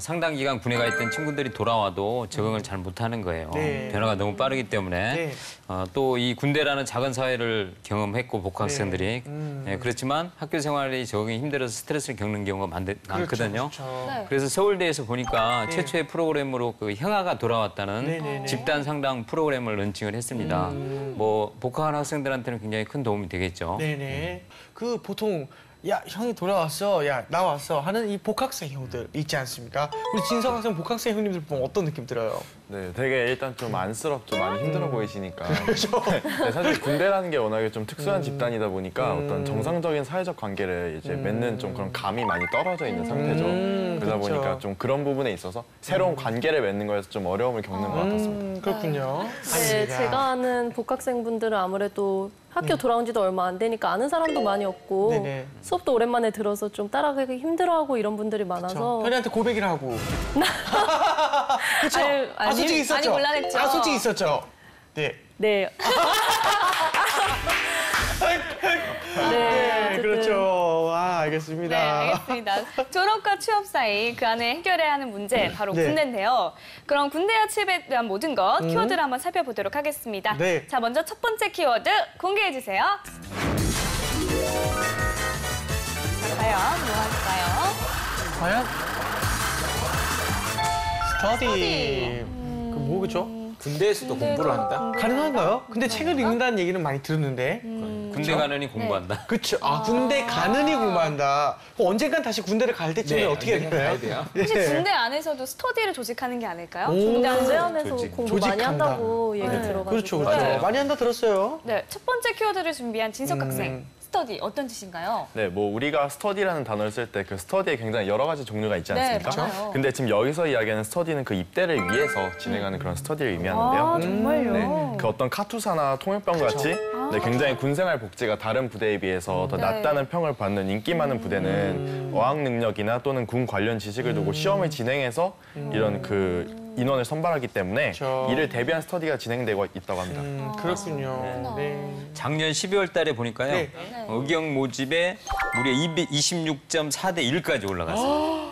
상당 기간 군에 가 있던 친구들이 돌아와도 적응을 잘 못하는 거예요. 네. 변화가 너무 빠르기 때문에 네. 또 이 군대라는 작은 사회를 경험했고 복학생들이 네. 그렇지만 학교 생활이 적응이 힘들어서 스트레스를 겪는 경우가 많거든요. 그렇죠. 네. 그래서 서울대에서 보니까 네. 최초의 프로그램으로 그 형아가 돌아왔다는 네네네. 집단 상담 프로그램을 런칭을 했습니다. 뭐 복학한 학생들한테는 굉장히 큰 도움이 되겠죠. 네네. 그 보통 야 형이 돌아왔어, 야 나왔어 하는 이 복학생 형들 있지 않습니까? 우리 진석 학생 복학생 형님들 보면 어떤 느낌 들어요? 네, 되게 일단 좀 안쓰럽죠. 많이 힘들어 보이시니까. 네, 사실 군대라는 게 워낙에 좀 특수한 집단이다 보니까 어떤 정상적인 사회적 관계를 이제 맺는 좀 그런 감이 많이 떨어져 있는 상태죠. 그러다 그렇죠. 보니까 좀 그런 부분에 있어서 새로운 관계를 맺는 거에서 좀 어려움을 겪는 것 같았습니다. 그렇군요. 네, 아닙니다. 제가 아는 복학생분들은 아무래도 학교 돌아온 지도 얼마 안 되니까 아는 사람도 많이 없고 네네. 수업도 오랜만에 들어서 좀 따라가기 힘들어하고 이런 분들이 많아서 현이한테 고백을 하고. 그렇죠. 아유, 아 솔직히 있었죠. 많이 곤란했죠. 아 솔직히 있었죠. 네. 네. 네, 어쨌든. 그렇죠. 아, 네, 알겠습니다. 알겠습니다. 졸업과 취업 사이 그 안에 해결해야 하는 문제 바로 네. 군대인데요. 그럼 군대와 취업에 대한 모든 것 키워드를 한번 살펴보도록 하겠습니다. 네. 자, 먼저 첫 번째 키워드 공개해 주세요. 자, 과연 뭐 할까요? 과연? 스터디. 그 뭐겠죠? 군대에서도 공부를 한다? 가능한가요? 근데 책을 읽는다는 얘기는 많이 들었는데. 군대 가느니 공부한다. 그렇죠. 아, 군대 가느니 공부한다. 그럼 언젠간 다시 군대를 갈 때쯤에 네, 어떻게 해야 언젠간 될까요? 가야 돼요. 혹시 네. 군대 안에서도 스터디를 조직하는 게 아닐까요? 오. 군대 군대 안에서. 안에서 조직. 공부 많이 조직한다. 한다고 얘기 들어가지고. 그렇죠, 그렇죠. 맞아요. 많이 한다 들었어요. 네, 첫 번째 키워드를 준비한 진석 학생. 스터디 어떤 뜻인가요? 네, 뭐 우리가 스터디라는 단어를 쓸 때 그 스터디에 굉장히 여러 가지 종류가 있지 네, 않습니까? 맞아요. 근데 지금 여기서 이야기하는 스터디는 그 입대를 위해서 진행하는 그런 스터디를 의미하는데요. 아, 정말요? 네, 그 어떤 카투사나 통역병과 같이 네, 굉장히 군생활 복지가 다른 부대에 비해서 더 네. 낮다는 평을 받는 인기 많은 부대는 어학 능력이나 또는 군 관련 지식을 두고 시험을 진행해서 이런 그 인원을 선발하기 때문에 그렇죠. 이를 대비한 스터디가 진행되고 있다고 합니다. 그렇군요. 네. 작년 12월 달에 보니까요. 네. 의경 모집에 무려 26.4대 1까지 올라갔어요.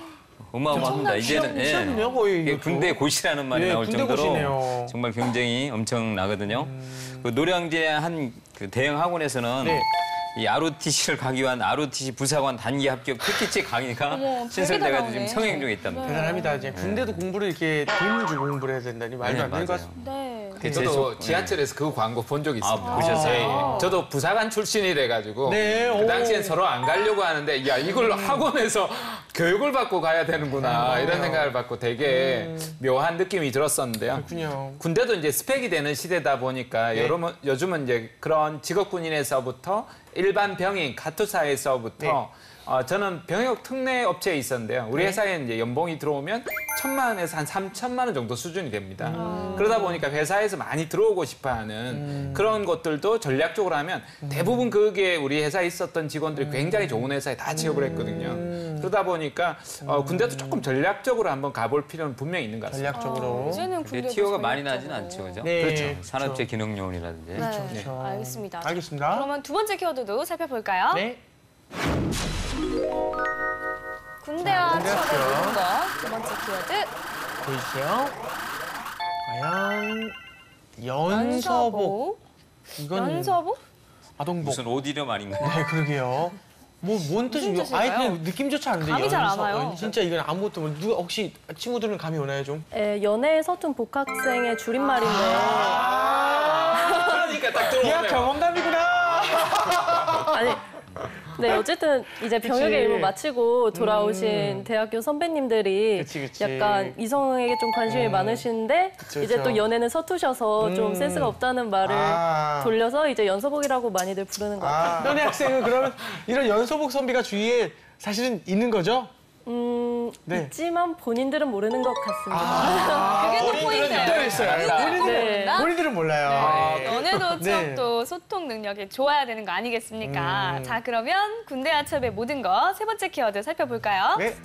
어마어마합니다. 이제는 시험이네요, 거의 이게 이것도. 군대 고시라는 말이 네, 나올 군대 정도로 고시네요. 정말 경쟁이 엄청나거든요. 그 노량진의 한 그 대형 학원에서는 네. 이 ROTC를 가기 위한 ROTC 부사관 단기 합격 패키지 강의가 어머, 신설돼가지고 나오네. 지금 성행 중에 있답니다. 대단합니다. 이제 군대도 공부를 이렇게 돈을 주고 공부를 해야 된다니 말도 안 되는 것 맞아요. 같습니다. 네. 저도 지하철에서 그 광고 본 적 있습니다. 보셨어요? 예, 예. 저도 부사관 출신이래 가지고 네, 그 당시엔 오. 서로 안 가려고 하는데 야 이걸 학원에서 교육을 받고 가야 되는구나 이런 생각을 받고 되게 묘한 느낌이 들었었는데요. 그렇군요. 군대도 이제 스펙이 되는 시대다 보니까 네. 요즘은 이제 그런 직업군인에서부터 일반 병인 카투사에서부터 저는 병역 특례 업체에 있었는데요. 우리 회사에 이제 연봉이 들어오면 1,000만 원에서 한 3천만 원 정도 수준이 됩니다. 그러다 보니까 회사에서 많이 들어오고 싶어하는 그런 것들도 전략적으로 하면 대부분 그게 우리 회사에 있었던 직원들이 굉장히 좋은 회사에 다 취업을 했거든요. 그러다 보니까 군대도 조금 전략적으로 한번 가볼 필요는 분명히 있는 것 같습니다. 전략적으로. 이제는 근데 군대도 티오가 많이 전략적으로. 나진 않죠, 그죠? 네, 그렇죠. 산업재 기능요원이라든지. 네, 그렇죠. 알겠습니다. 알겠습니다. 그러면 두 번째 키워드도 살펴볼까요? 네. 군대와 군대와 취업의 취업. 모든 것. 두 번째 키워드. 보이시죠? 과연 연서복. 이건 연서복? 아동복. 무슨 옷 이름 아닌가요? 네, 그러게요. 뭔 뜻이에요? 뜻일까요? 아예 그냥 느낌조차 안 돼요. 감이 잘안 와요. 진짜 이건 아무것도 모르. 누가 혹시 친구들은 감이 오나요 좀? 연애 서툰 복학생의 줄임말인데 그러니까 딱 야 경험담이구나. 아니 네 어쨌든 이제 병역의 그치. 일부 마치고 돌아오신 대학교 선배님들이 그치. 약간 이성에게 좀 관심이 많으신데 그쵸, 이제 그쵸. 또 연애는 서투셔서 좀 센스가 없다는 말을 아. 돌려서 이제 연서복이라고 많이들 부르는 것 같아요. 현애 학생은 그러면 이런 연서복 선비가 주위에 사실은 있는 거죠? 네. 있지만 본인들은 모르는 것 같습니다. 그게 또 포인트예요. 있어요. 네. 본인들은 몰라요. 연애도 네. 취업도 소통 능력이 좋아야 되는 거 아니겠습니까? 자, 그러면 군대와 취업의 모든 것 세 번째 키워드 살펴볼까요? 네.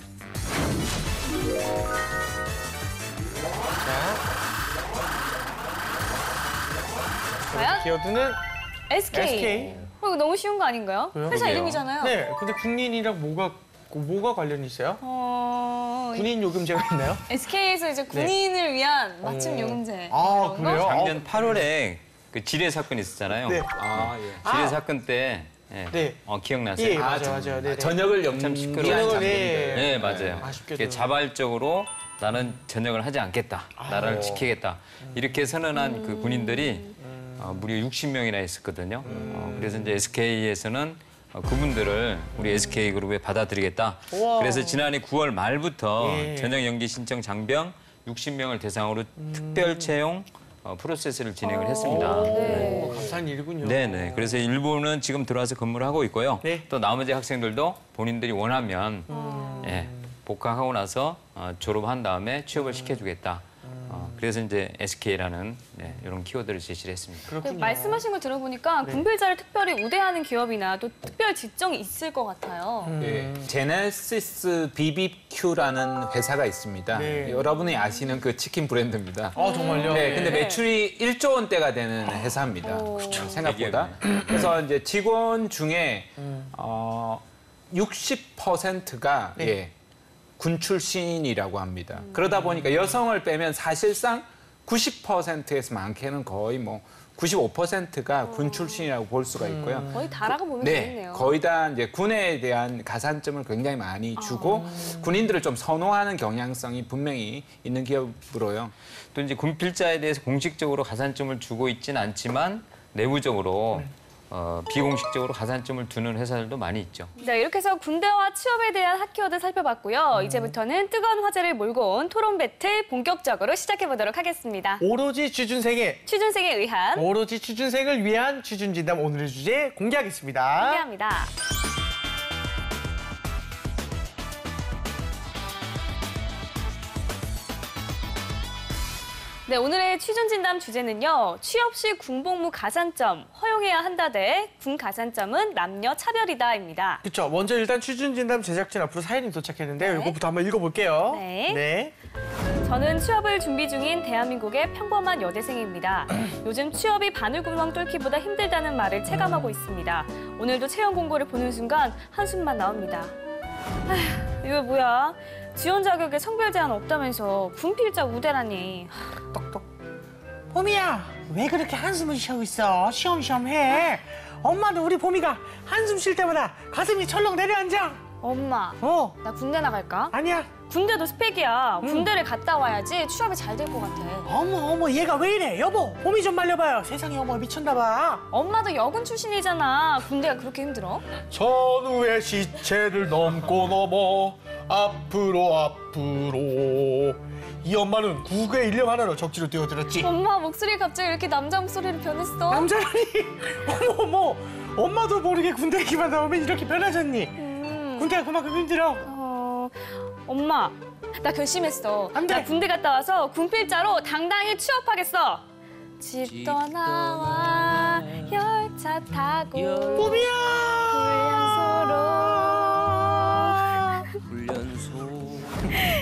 과연 키워드는 SK. SK. 이거 너무 쉬운 거 아닌가요? 왜요? 회사 그러게요. 이름이잖아요. 네. 근데 군인이랑 뭐가 관련이 있어요? 군인 요금제가 있나요? SK에서 이제 군인을 위한 맞춤 요금제. 아, 이런 거? 그래요? 작년 8월에 그 지뢰 사건 있었잖아요. 네. 아, 예. 지뢰 사건 때 네. 기억나세요? 예, 맞아요. 네. 저녁을 참 시끄러운 연기한 저녁을, 장면인데. 네, 맞아요. 아쉽게도. 이게 자발적으로 나는 전역을 하지 않겠다. 나라를 지키겠다. 이렇게 선언한 그 군인들이 무려 60명이나 있었거든요. 그래서 이제 SK에서는 그분들을 우리 SK그룹에 받아들이겠다. 우와. 그래서 지난해 9월 말부터 예. 전역 연기 신청 장병 60명을 대상으로 특별 채용 프로세스를 진행을 했습니다. 오, 감사한 일이군요. 네네. 그래서 일부는 지금 들어와서 근무를 하고 있고요. 네. 또 나머지 학생들도 본인들이 원하면 예, 복학하고 나서 졸업한 다음에 취업을 시켜주겠다. 그래서 이제 SK라는 이런 키워드를 제시를 했습니다. 그렇군요. 말씀하신 걸 들어보니까 군필자를 특별히 우대하는 기업이나 또 특별 직종이 있을 것 같아요. 예, 제네시스 BBQ라는 회사가 있습니다. 네. 여러분이 아시는 그 치킨 브랜드입니다. 정말요? 네, 근데 매출이 1조 원대가 되는 회사입니다. 생각보다. 그래서 이제 직원 중에 60%가 네. 군 출신이라고 합니다. 그러다 보니까 여성을 빼면 사실상 90%에서 많게는 거의 뭐 95%가 군 출신이라고 볼 수가 있고요. 거의 다라고 보면 네, 되겠네요. 거의 다 이제 군에 대한 가산점을 굉장히 많이 주고 군인들을 좀 선호하는 경향성이 분명히 있는 기업으로요. 또 이제 군필자에 대해서 공식적으로 가산점을 주고 있지는 않지만 내부적으로 비공식적으로 가산점을 두는 회사들도 많이 있죠. 네, 이렇게 해서 군대와 취업에 대한 핫키워드 살펴봤고요. 이제부터는 뜨거운 화제를 몰고 온 토론 배틀 본격적으로 시작해보도록 하겠습니다. 오로지 취준생에 취준생에 의한 오로지 취준생을 위한 취준진담 오늘의 주제 공개하겠습니다. 공개합니다. 네, 오늘의 취준진담 주제는요. 취업 시 군복무 가산점 허용해야 한다 대 군 가산점은 남녀 차별이다입니다. 그렇죠. 먼저 일단 취준진담 제작진 앞으로 사연이 도착했는데요. 네. 이거부터 한번 읽어볼게요. 네. 저는 취업을 준비 중인 대한민국의 평범한 여대생입니다. 요즘 취업이 바늘구멍 뚫기보다 힘들다는 말을 체감하고 있습니다. 오늘도 채용 공고를 보는 순간 한숨만 나옵니다. 아휴, 이거 뭐야? 지원 자격에 성별 제한 없다면서 군필자 우대라니. 봄이야, 왜 그렇게 한숨을 쉬고 있어? 쉬엄쉬엄 해. 엄마도 우리 봄이가 한숨 쉴 때마다 가슴이 철렁 내려앉아. 엄마, 나 군대 나갈까? 아니야. 군대도 스펙이야. 군대를 갔다 와야지 취업이 잘 될 것 같아. 어머, 얘가 왜 이래? 여보, 봄이 좀 말려봐요. 세상에 어머 미쳤나 봐. 엄마도 여군 출신이잖아. 군대가 그렇게 힘들어? 전우의 시체를 넘고 넘어 앞으로 이 엄마는 국외 인력 하나로 적지로 뛰어들었지. 엄마 목소리 갑자기 이렇게 남자 목소리로 변했어? 남자라니? 어머 엄마도 모르게 군대 기만 나오면 이렇게 변하셨니? 군대가 그만큼 힘들어. 엄마, 나 결심했어. 안 돼. 나 군대 갔다 와서 군필자로 당당히 취업하겠어. 집 떠나와 열차 타고 훈련소로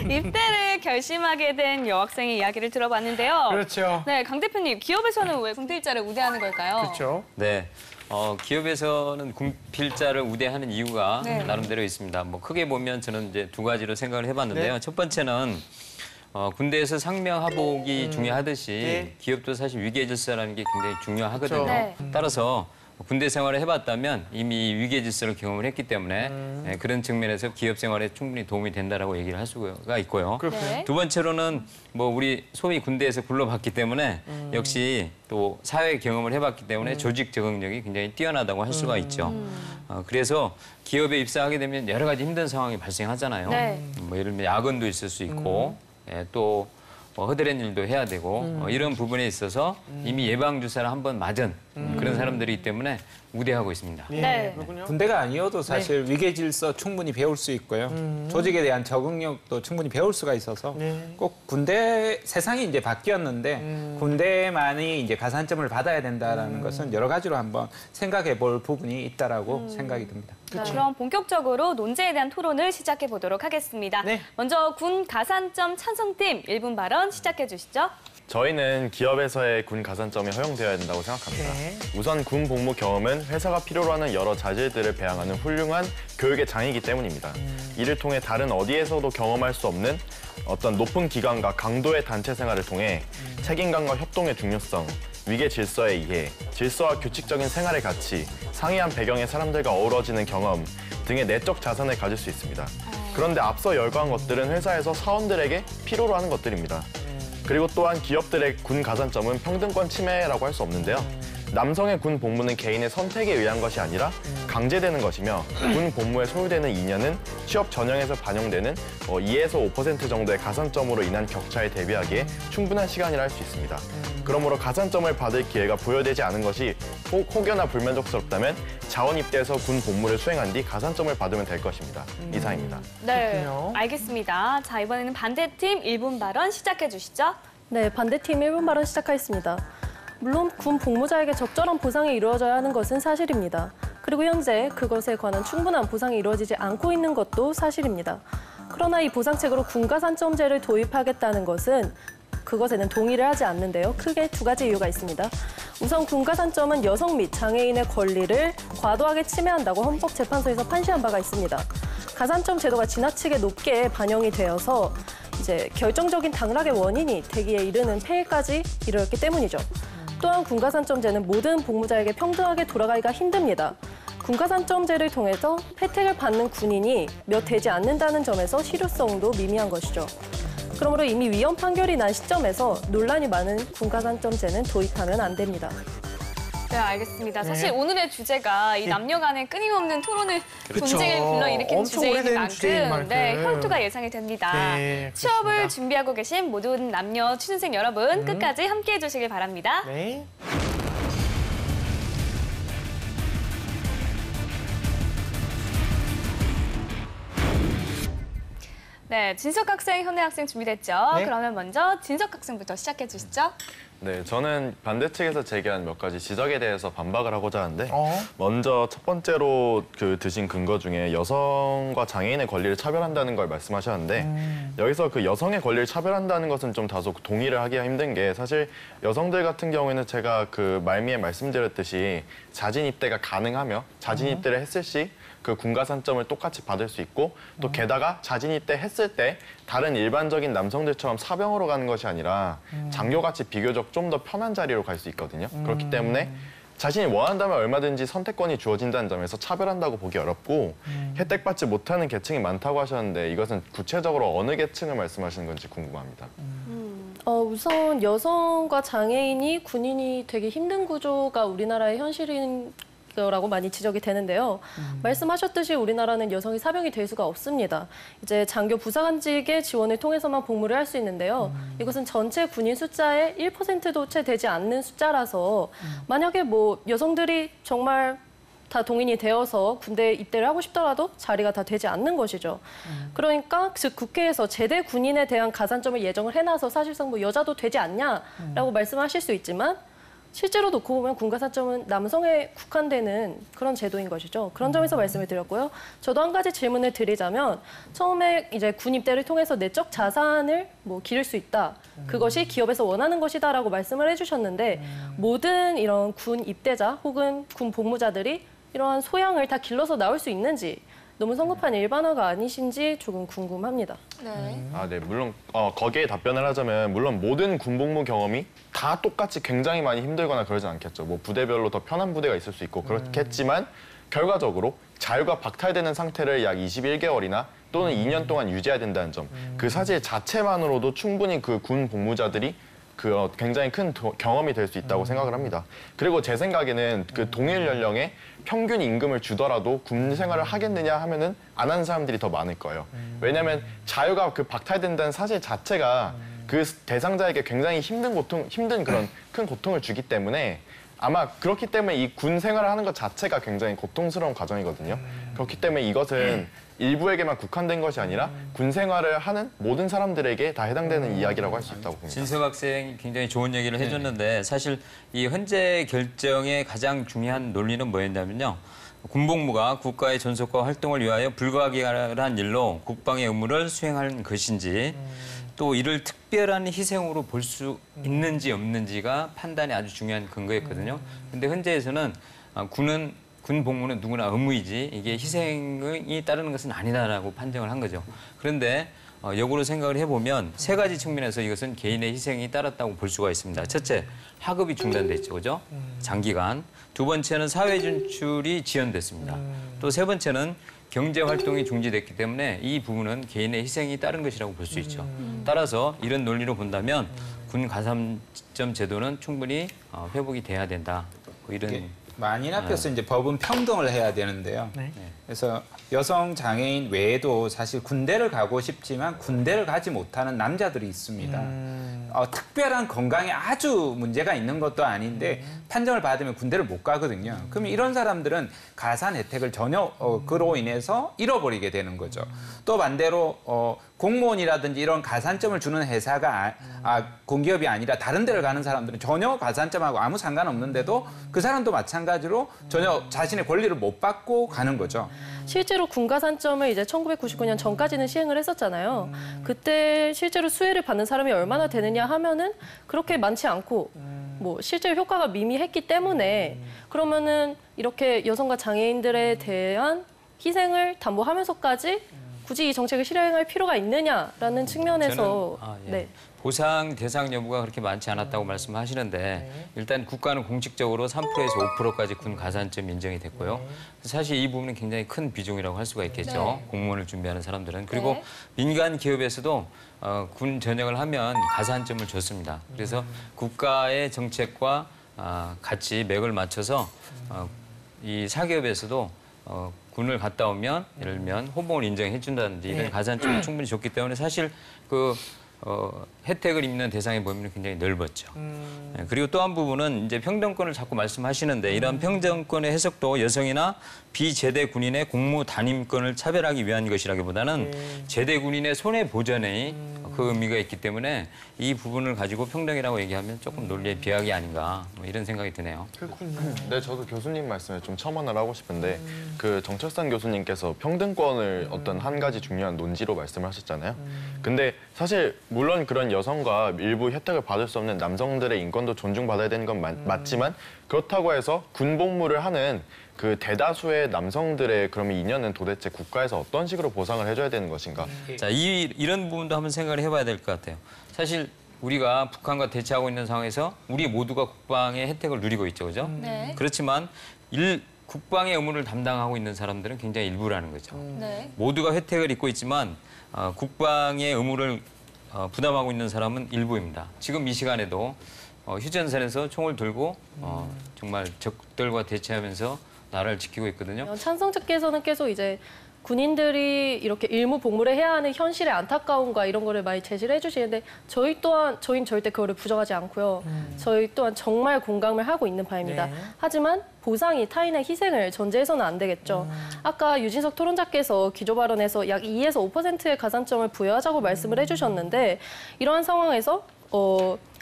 입대를 결심하게 된 여학생의 이야기를 들어봤는데요. 그렇죠. 네, 강 대표님, 기업에서는 왜 군필자를 우대하는 걸까요? 그렇죠. 네. 기업에서는 군필자를 우대하는 이유가 네. 나름대로 있습니다. 뭐 크게 보면 저는 이제 두 가지로 생각을 해봤는데요. 네. 첫 번째는 군대에서 상명하복이 중요하듯이 네. 기업도 사실 위계 질서라는 게 굉장히 중요하거든요. 그렇죠. 네. 따라서 군대 생활을 해봤다면 이미 위계 질서를 경험을 했기 때문에 그런 측면에서 기업 생활에 충분히 도움이 된다라고 얘기를 할 수가 있고요. 네. 두 번째로는 뭐 우리 소위 군대에서 굴러봤기 때문에 역시 또 사회 경험을 해봤기 때문에 조직 적응력이 굉장히 뛰어나다고 할 수가 있죠. 그래서 기업에 입사하게 되면 여러 가지 힘든 상황이 발생하잖아요. 네. 뭐 예를 들면 야근도 있을 수 있고 또 허드렛 일도 해야 되고 이런 부분에 있어서 이미 예방 주사를 한 번 맞은 그런 사람들이기 때문에 우대하고 있습니다. 네. 그렇군요. 군대가 아니어도 사실 위계 질서 충분히 배울 수 있고요. 조직에 대한 적응력도 충분히 배울 수가 있어서 네. 꼭 군대 세상이 이제 바뀌었는데 군대만이 이제 가산점을 받아야 된다라는 것은 여러 가지로 한번 생각해 볼 부분이 있다라고 생각이 듭니다. 자, 그럼 본격적으로 논제에 대한 토론을 시작해 보도록 하겠습니다. 네. 먼저 군 가산점 찬성팀 1분 발언 시작해 주시죠. 저희는 기업에서의 군 가산점이 허용되어야 된다고 생각합니다. 네. 우선 군 복무 경험은 회사가 필요로 하는 여러 자질들을 배양하는 훌륭한 교육의 장이기 때문입니다. 이를 통해 다른 어디에서도 경험할 수 없는 어떤 높은 기관과 강도의 단체 생활을 통해 책임감과 협동의 중요성, 위계 질서의 이해, 질서와 규칙적인 생활의 가치, 상이한 배경의 사람들과 어우러지는 경험 등의 내적 자산을 가질 수 있습니다. 그런데 앞서 열거한 것들은 회사에서 사원들에게 필요로 하는 것들입니다. 그리고 또한 기업들의 군 가산점은 평등권 침해라고 할 수 없는데요. 남성의 군 복무는 개인의 선택에 의한 것이 아니라 강제되는 것이며 군 복무에 소요되는 2년은 취업 전형에서 반영되는 2에서 5% 정도의 가산점으로 인한 격차에 대비하기에 충분한 시간이라 할 수 있습니다. 그러므로 가산점을 받을 기회가 부여되지 않은 것이 혹여나 불만족스럽다면 자원 입대해서 군 복무를 수행한 뒤 가산점을 받으면 될 것입니다. 이상입니다. 네, 그렇군요. 알겠습니다. 자, 이번에는 반대팀 1분 발언 시작해 주시죠. 네, 반대팀 1분 발언 시작하겠습니다. 물론 군 복무자에게 적절한 보상이 이루어져야 하는 것은 사실입니다. 그리고 현재 그것에 관한 충분한 보상이 이루어지지 않고 있는 것도 사실입니다. 그러나 이 보상책으로 군가산점제를 도입하겠다는 것은 그것에는 동의를 하지 않는데요. 크게 두 가지 이유가 있습니다. 우선 군가산점은 여성 및 장애인의 권리를 과도하게 침해한다고 헌법재판소에서 판시한 바가 있습니다. 가산점 제도가 지나치게 높게 반영이 되어서 이제 결정적인 당락의 원인이 되기에 이르는 폐해까지 이르렀기 때문이죠. 또한 군가산점제는 모든 복무자에게 평등하게 돌아가기가 힘듭니다. 군가산점제를 통해서 혜택을 받는 군인이 몇 되지 않는다는 점에서 실효성도 미미한 것이죠. 그러므로 이미 위헌 판결이 난 시점에서 논란이 많은 군가산점제는 도입하면 안 됩니다. 네, 알겠습니다. 사실 오늘의 주제가 이 남녀 간의 끊임없는 토론을 그렇죠. 논쟁을 불러일으키는 엄청 주제인 오래된 주제인 만큼 네, 만큼. 혈투가 예상이 됩니다. 네, 취업을 그렇습니다. 준비하고 계신 모든 남녀 취준생 여러분 끝까지 함께해 주시길 바랍니다. 네. 네, 진석 학생, 현애 학생 준비됐죠? 네. 그러면 먼저 진석 학생부터 시작해 주시죠. 네, 저는 반대측에서 제기한 몇 가지 지적에 대해서 반박을 하고자 하는데 먼저 첫 번째로 드신 근거 중에 여성과 장애인의 권리를 차별한다는 걸 말씀하셨는데 여기서 그 여성의 권리를 차별한다는 것은 좀 다소 동의를 하기가 힘든 게 사실 여성들 같은 경우에는 제가 그 말미에 말씀드렸듯이 자진 입대가 가능하며 자진 입대를 했을 시 그 군가산점을 똑같이 받을 수 있고 또 게다가 자진 입대했을 때 다른 일반적인 남성들처럼 사병으로 가는 것이 아니라 장교같이 비교적 좀 더 편한 자리로 갈 수 있거든요. 그렇기 때문에 자신이 원한다면 얼마든지 선택권이 주어진다는 점에서 차별한다고 보기 어렵고 혜택받지 못하는 계층이 많다고 하셨는데 이것은 구체적으로 어느 계층을 말씀하시는 건지 궁금합니다. 우선 여성과 장애인이 군인이 되게 힘든 구조가 우리나라의 현실인 거라고 많이 지적이 되는데요. 말씀하셨듯이 우리나라는 여성이 사병이 될 수가 없습니다. 이제 장교 부사관직의 지원을 통해서만 복무를 할 수 있는데요. 이것은 전체 군인 숫자의 1%도 채 되지 않는 숫자라서 만약에 뭐 여성들이 정말 다 동인이 되어서 군대 입대를 하고 싶더라도 자리가 다 되지 않는 것이죠. 그러니까 즉 국회에서 제대 군인에 대한 가산점을 예정을 해놔서 사실상 뭐 여자도 되지 않냐라고 말씀하실 수 있지만 실제로 놓고 보면 군가산점은 남성에 국한되는 그런 제도인 것이죠. 그런 점에서 말씀을 드렸고요. 저도 한 가지 질문을 드리자면 처음에 이제 군 입대를 통해서 내적 자산을 뭐 기를 수 있다. 그것이 기업에서 원하는 것이다라고 말씀을 해주셨는데 모든 이런 군 입대자 혹은 군 복무자들이 이러한 소양을 다 길러서 나올 수 있는지 너무 성급한 일반화가 아니신지 조금 궁금합니다. 네. 네. 물론 거기에 답변을 하자면 물론 모든 군복무 경험이 다 똑같이 굉장히 많이 힘들거나 그러진 않겠죠. 뭐 부대별로 더 편한 부대가 있을 수 있고 그렇겠지만 결과적으로 자율과 박탈되는 상태를 약 21개월이나 또는 2년 동안 유지해야 된다는 점. 그 사실 자체만으로도 충분히 그 군 복무자들이 굉장히 큰 경험이 될 수 있다고 생각을 합니다. 그리고 제 생각에는 그 동일 연령에 평균 임금을 주더라도 군 생활을 하겠느냐 하면은 안 하는 사람들이 더 많을 거예요. 왜냐하면 자유가 그 박탈된다는 사실 자체가 그 대상자에게 굉장히 힘든 그런 큰 고통을 주기 때문에 아마 그렇기 때문에 이 군 생활을 하는 것 자체가 굉장히 고통스러운 과정이거든요. 그렇기 때문에 이것은 일부에게만 국한된 것이 아니라 군 생활을 하는 모든 사람들에게 다 해당되는 이야기라고 할 수 있다고 봅니다. 진석 학생이 굉장히 좋은 얘기를 해줬는데 사실 이 헌재 결정의 가장 중요한 논리는 뭐였냐면요. 군복무가 국가의 존속과 활동을 위하여 불가결한 일로 국방의 의무를 수행하는 것인지 또 이를 특별한 희생으로 볼 수 있는지 없는지가 판단이 아주 중요한 근거였거든요. 근데 헌재에서는 군 복무는 누구나 의무이지 이게 희생이 따르는 것은 아니다라고 판정을 한 거죠. 그런데 역으로 생각을 해보면 세 가지 측면에서 이것은 개인의 희생이 따랐다고 볼 수가 있습니다. 첫째, 학업이 중단됐죠, 그죠? 장기간. 두 번째는 사회 진출이 지연됐습니다. 또 세 번째는 경제 활동이 중지됐기 때문에 이 부분은 개인의 희생이 따른 것이라고 볼 수 있죠. 따라서 이런 논리로 본다면 군 가산점 제도는 충분히 회복이 돼야 된다. 이런. 많이 앞에서 이제 법은 평등을 해야 되는데요. 네. 그래서 여성 장애인 외에도 사실 군대를 가고 싶지만 군대를 가지 못하는 남자들이 있습니다. 특별한 건강에 아주 문제가 있는 것도 아닌데 판정을 받으면 군대를 못 가거든요. 그러면 이런 사람들은 가산 혜택을 전혀 그로 인해서 잃어버리게 되는 거죠. 또 반대로 공무원이라든지 이런 가산점을 주는 회사가 공기업이 아니라 다른 데를 가는 사람들은 전혀 가산점하고 아무 상관없는데도 그 사람도 마찬가지로 전혀 자신의 권리를 못 받고 가는 거죠. 실제로 군가산점을 이제 1999년 전까지는 시행을 했었잖아요. 그때 실제로 수혜를 받는 사람이 얼마나 되느냐 하면은 그렇게 많지 않고 뭐 실제로 효과가 미미했기 때문에 그러면은 이렇게 여성과 장애인들에 대한 희생을 담보하면서까지 굳이 이 정책을 실행할 필요가 있느냐라는 측면에서 네. 보상 대상 여부가 그렇게 많지 않았다고 말씀하시는데 일단 국가는 공식적으로 3%에서 5%까지 군 가산점 인정이 됐고요. 사실 이 부분은 굉장히 큰 비중이라고 할 수가 있겠죠. 공무원을 준비하는 사람들은. 그리고 민간 기업에서도 군 전역을 하면 가산점을 줬습니다. 그래서 국가의 정책과 같이 맥을 맞춰서 이 사기업에서도 군을 갔다 오면 예를 들면 호봉을 인정해 준다든지 이런 가산점을 충분히 줬기 때문에 사실 혜택을 입는 대상의 범위는 굉장히 넓었죠. 그리고 또 한 부분은 이제 평등권을 자꾸 말씀하시는데 이런 평등권의 해석도 여성이나 비제대 군인의 공무 단임권을 차별하기 위한 것이라기보다는 제대 군인의 손해 보전에 그 의미가 있기 때문에 이 부분을 가지고 평등이라고 얘기하면 조금 논리의 비약이 아닌가 뭐 이런 생각이 드네요. 네, 저도 교수님 말씀에 좀 첨언을 하고 싶은데 그 정철산 교수님께서 평등권을 어떤 한 가지 중요한 논지로 말씀을 하셨잖아요. 근데 사실 물론 그런 여성과 일부 혜택을 받을 수 없는 남성들의 인권도 존중받아야 되는 건 맞지만 그렇다고 해서 군복무를 하는 그 대다수의 남성들의 그러면 인연은 도대체 국가에서 어떤 식으로 보상을 해줘야 되는 것인가? 자, 이런 부분도 한번 생각을 해봐야 될 것 같아요. 사실 우리가 북한과 대치하고 있는 상황에서 우리 모두가 국방의 혜택을 누리고 있죠, 그죠? 네. 그렇지만 국방의 의무를 담당하고 있는 사람들은 굉장히 일부라는 거죠. 네. 모두가 혜택을 입고 있지만 국방의 의무를 부담하고 있는 사람은 일부입니다. 지금 이 시간에도 휴전선에서 총을 들고 정말 적들과 대치하면서 나라를 지키고 있거든요. 찬성 측께서는 계속 이제 군인들이 이렇게 일무복무를 해야 하는 현실의 안타까움과 이런 거를 많이 제시를 해주시는데 저희는 절대 그거를 부정하지 않고요. 저희 또한 정말 공감을 하고 있는 바입니다. 네. 하지만 보상이 타인의 희생을 전제해서는 안 되겠죠. 아까 유진석 토론자께서 기조 발언에서 약 2에서 5%의 가산점을 부여하자고 말씀을 해주셨는데 이러한 상황에서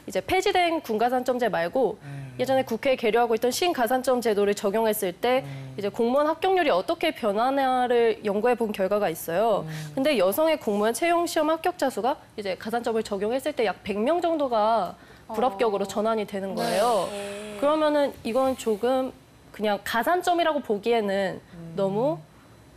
이제 폐지된 군가산점제 말고 예전에 국회에 계류하고 있던 신가산점 제도를 적용했을 때 이제 공무원 합격률이 어떻게 변하냐를 연구해 본 결과가 있어요. 근데 여성의 공무원 채용 시험 합격자 수가 이제 가산점을 적용했을 때 약 100명 정도가 불합격으로 전환이 되는 거예요. 그러면은 이건 조금 그냥 가산점이라고 보기에는 너무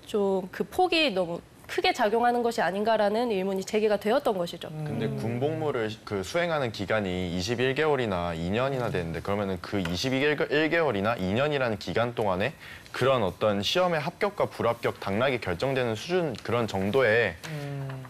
좀 그 폭이 너무 크게 작용하는 것이 아닌가라는 의문이 제기가 되었던 것이죠. 근데 군복무를 그 수행하는 기간이 21개월이나 2년이나 되는데 그러면은 그 21개월이나 2년이라는 기간 동안에 그런 어떤 시험의 합격과 불합격 당락이 결정되는 수준 그런 정도의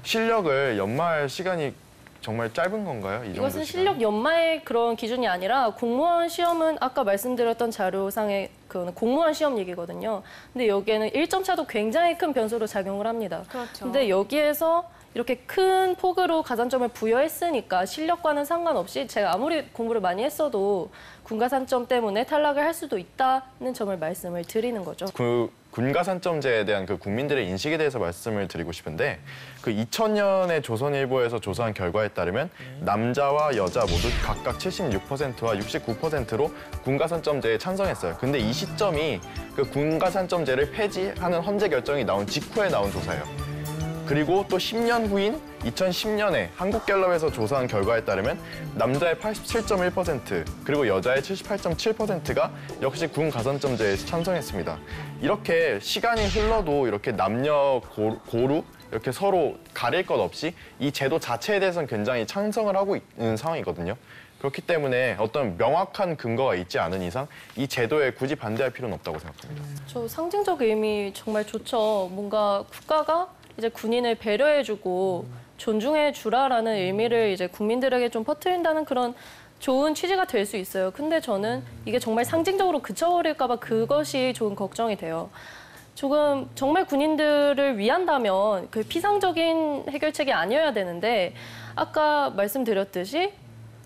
실력을 연마할 시간이 정말 짧은 건가요? 이 정도 이것은 시간이? 실력 연마의 그런 기준이 아니라 공무원 시험은 아까 말씀드렸던 자료상의 그 공무원 시험 얘기거든요. 근데 여기에는 1점 차도 굉장히 큰 변수로 작용을 합니다. 그렇죠. 근데 여기에서 이렇게 큰 폭으로 가산점을 부여했으니까 실력과는 상관없이 제가 아무리 공부를 많이 했어도 군가산점 때문에 탈락을 할 수도 있다는 점을 말씀을 드리는 거죠. 그 군가산점제에 대한 그 국민들의 인식에 대해서 말씀을 드리고 싶은데 그 2000년에 조선일보에서 조사한 결과에 따르면 남자와 여자 모두 각각 76%와 69%로 군가산점제에 찬성했어요. 근데 이 시점이 그 군가산점제를 폐지하는 헌재 결정이 나온 직후에 나온 조사예요. 그리고 또 10년 후인 2010년에 한국갤럽에서 조사한 결과에 따르면 남자의 87.1% 그리고 여자의 78.7%가 역시 군 가산점제에 찬성했습니다. 이렇게 시간이 흘러도 이렇게 남녀 고루 이렇게 서로 가릴 것 없이 이 제도 자체에 대해서는 굉장히 찬성을 하고 있는 상황이거든요. 그렇기 때문에 어떤 명확한 근거가 있지 않은 이상 이 제도에 굳이 반대할 필요는 없다고 생각합니다. 저 상징적 의미 정말 좋죠. 뭔가 국가가 이제 군인을 배려해주고 존중해주라라는 의미를 이제 국민들에게 좀 퍼뜨린다는 그런 좋은 취지가 될 수 있어요. 근데 저는 이게 정말 상징적으로 그쳐버릴까 봐 그것이 조금 걱정이 돼요. 조금 정말 군인들을 위한다면 그 피상적인 해결책이 아니어야 되는데 아까 말씀드렸듯이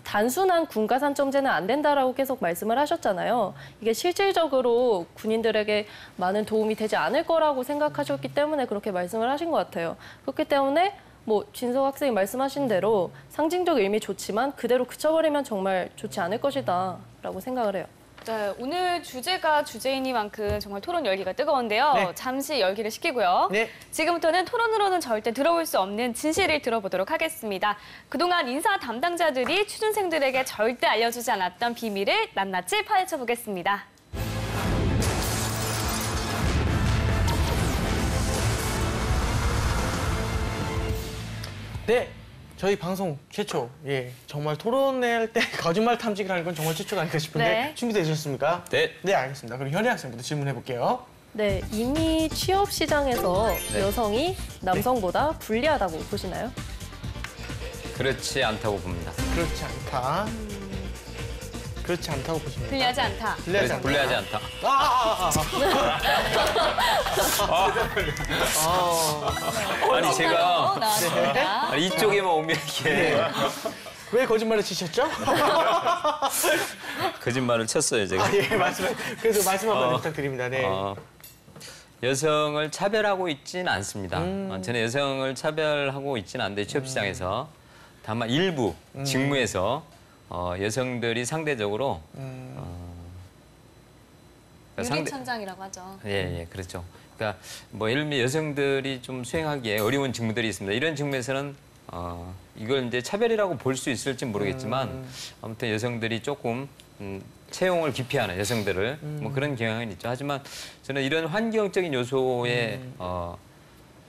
단순한 군가산점제는 안 된다라고 계속 말씀을 하셨잖아요. 이게 실질적으로 군인들에게 많은 도움이 되지 않을 거라고 생각하셨기 때문에 그렇게 말씀을 하신 것 같아요. 그렇기 때문에 뭐 진석 학생이 말씀하신 대로 상징적 의미 좋지만 그대로 그쳐버리면 정말 좋지 않을 것이다라고 생각을 해요. 네, 오늘 주제가 주제이니만큼 정말 토론 열기가 뜨거운데요. 네. 잠시 열기를 식히고요. 네. 지금부터는 토론으로는 절대 들어볼 수 없는 진실을 들어보도록 하겠습니다. 그동안 인사 담당자들이 취준생들에게 절대 알려주지 않았던 비밀을 낱낱이 파헤쳐보겠습니다. 네, 저희 방송 최초, 정말 토론할 때 거짓말 탐지기를 하는 건 정말 최초가 아닐까 싶은데 네. 준비되셨습니까? 네. 네, 알겠습니다. 그럼 현희 학생부터 질문해 볼게요. 네, 이미 취업 시장에서 네. 여성이 남성보다 불리하다고 보시나요? 그렇지 않다고 봅니다. 그렇지 않다. 그렇지 않다고 보십니다. 불리하지 않다. 불리하지 않다. 불리하지 않다. 아니 제가 나왔습니다. 아니, 이쪽에만 오면 이렇게 왜 거짓말을 치셨죠? 거짓말을 쳤어요 제가. 그래서 말씀 한번 부탁드립니다. 네. 여성을 차별하고 있지는 않습니다. 저는 여성을 차별하고 있지는 않는데 취업시장에서 다만 일부 직무에서 여성들이 상대적으로 유리천장이라고 하죠. 예, 그렇죠. 그러니까 뭐 예를 들면 여성들이 좀 수행하기에 어려운 직무들이 있습니다. 이런 직무에서는 이걸 이제 차별이라고 볼 수 있을지 모르겠지만 아무튼 여성들이 조금 채용을 기피하는 여성들을 뭐 그런 경향은 있죠. 하지만 저는 이런 환경적인 요소에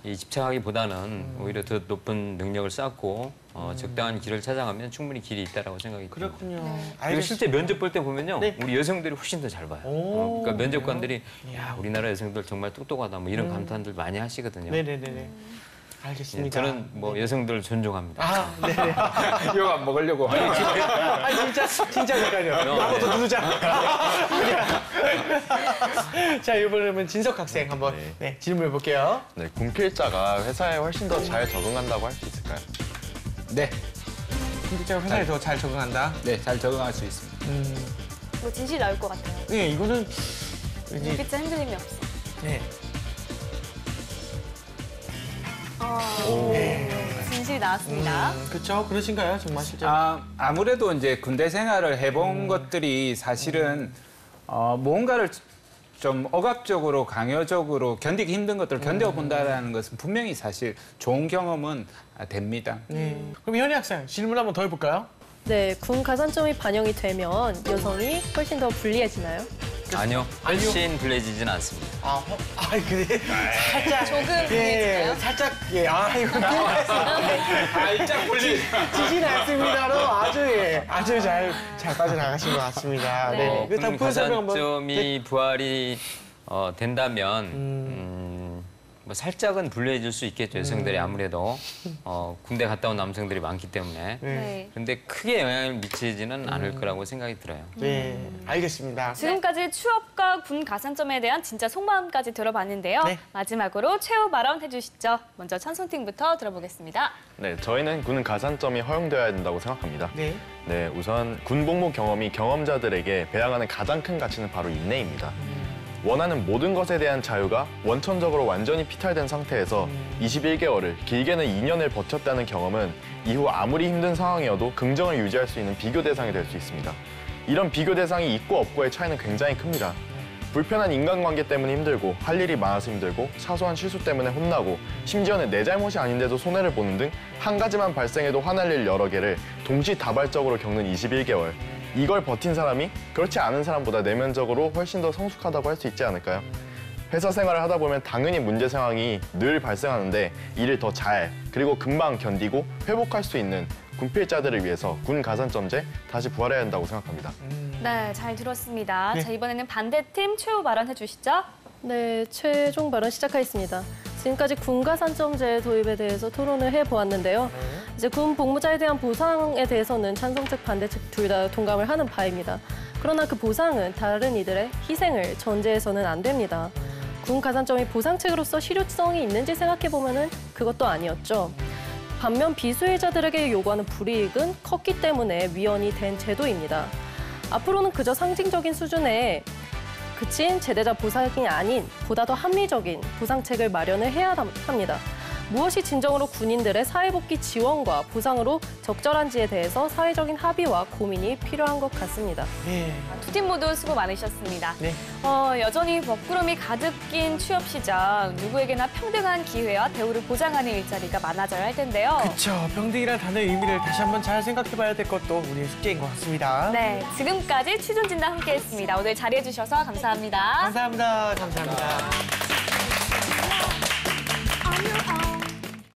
이 집착하기보다는 오히려 더 높은 능력을 쌓고 적당한 길을 찾아가면 충분히 길이 있다라고 생각이 듭니다. 그렇군요. 그리고 실제 면접 볼 때 보면요, 네. 우리 여성들이 훨씬 더 잘 봐요. 오. 그러니까 면접관들이 야 우리나라 여성들 정말 똑똑하다 뭐 이런 감탄들 많이 하시거든요. 네네네. 예, 알겠습니다. 저는 뭐 여성들을 존중합니다. 아, 네네. 이거 안 먹으려고. 진짜니까요. 네. 한번더 누르자. 자, 이번에는 진석 학생 한번 네, 질문해 볼게요. 네, 군필자가 회사에 훨씬 더 잘 적응한다고 할 수 있을까요? 네, 군필자가 회사에 더 잘 적응한다. 네, 잘 적응할 수 있습니다. 뭐 진실 나올 것 같아요. 네, 이거는 왠지 진짜 흔들림이 없어. 네. 진실이 나왔습니다. 그렇죠. 그러신가요, 정말 실제로? 아무래도 이제 군대 생활을 해본 것들이 사실은 무언가를 좀 억압적으로 강요적으로 견디기 힘든 것들을 견뎌본다라는 것은 분명히 사실 좋은 경험은 됩니다. 네. 그럼 현희 학생 질문 한번 더 해볼까요? 네, 군 가산점이 반영이 되면 여성이 훨씬 더 불리해지나요? 아니요, 훨씬 불리해지진 않습니다. 그래. 살짝 조금 예, 불리해지나요? 살짝 이거 살짝 불리. 지진 않습니다로 아주 잘 빠져나가신 것 같습니다. 네. 군 부연 설명 한번. 가산점이 부활이 된다면 뭐 살짝은 불리해질 수 있겠죠. 여성들이 아무래도 군대 갔다 온 남성들이 많기 때문에. 네. 그런데 크게 영향을 미치지는 않을 거라고 생각이 들어요. 네, 알겠습니다. 지금까지 취업과 군 가산점에 대한 진짜 속마음까지 들어봤는데요. 네. 마지막으로 최후 발언 해주시죠. 먼저 찬송팀부터 들어보겠습니다. 네, 저희는 군 가산점이 허용되어야 된다고 생각합니다. 네. 네, 우선 군 복무 경험이 경험자들에게 배양하는 가장 큰 가치는 바로 인내입니다. 원하는 모든 것에 대한 자유가 원천적으로 완전히 피탈된 상태에서 21개월을, 길게는 2년을 버텼다는 경험은 이후 아무리 힘든 상황이어도 긍정을 유지할 수 있는 비교 대상이 될 수 있습니다. 이런 비교 대상이 있고 없고의 차이는 굉장히 큽니다. 불편한 인간관계 때문에 힘들고, 할 일이 많아서 힘들고, 사소한 실수 때문에 혼나고, 심지어는 내 잘못이 아닌데도 손해를 보는 등 한 가지만 발생해도 화날 일 여러 개를 동시다발적으로 겪는 21개월. 이걸 버틴 사람이 그렇지 않은 사람보다 내면적으로 훨씬 더 성숙하다고 할 수 있지 않을까요? 회사 생활을 하다 보면 당연히 문제 상황이 늘 발생하는데 이를 더 잘, 그리고 금방 견디고 회복할 수 있는 군필자들을 위해서 군 가산점제 다시 부활해야 한다고 생각합니다. 네, 잘 들었습니다. 네. 자, 이번에는 반대팀 최후 발언 해주시죠. 네, 최종 발언 시작하겠습니다. 지금까지 군가산점제 도입에 대해서 토론을 해보았는데요. 이제 군 복무자에 대한 보상에 대해서는 찬성측, 반대측 둘 다 동감을 하는 바입니다. 그러나 그 보상은 다른 이들의 희생을 전제해서는 안 됩니다. 군 가산점이 보상책으로서 실효성이 있는지 생각해보면 그것도 아니었죠. 반면 비수혜자들에게 요구하는 불이익은 컸기 때문에 위헌이 된 제도입니다. 앞으로는 그저 상징적인 수준의 그친 제대자 보상이 아닌 보다 더 합리적인 보상책을 마련을 해야 합니다. 무엇이 진정으로 군인들의 사회복귀 지원과 보상으로 적절한지에 대해서 사회적인 합의와 고민이 필요한 것 같습니다. 네. 두 팀 모두 수고 많으셨습니다. 네. 여전히 먹구름이 가득 낀 취업 시장, 누구에게나 평등한 기회와 대우를 보장하는 일자리가 많아져야 할 텐데요. 그렇죠. 평등이라는 단어의 의미를 다시 한번 잘 생각해봐야 될 것도 우리의 숙제인 것 같습니다. 네, 지금까지 취준진단 함께했습니다. 오늘 자리해주셔서 감사합니다. 감사합니다. 감사합니다.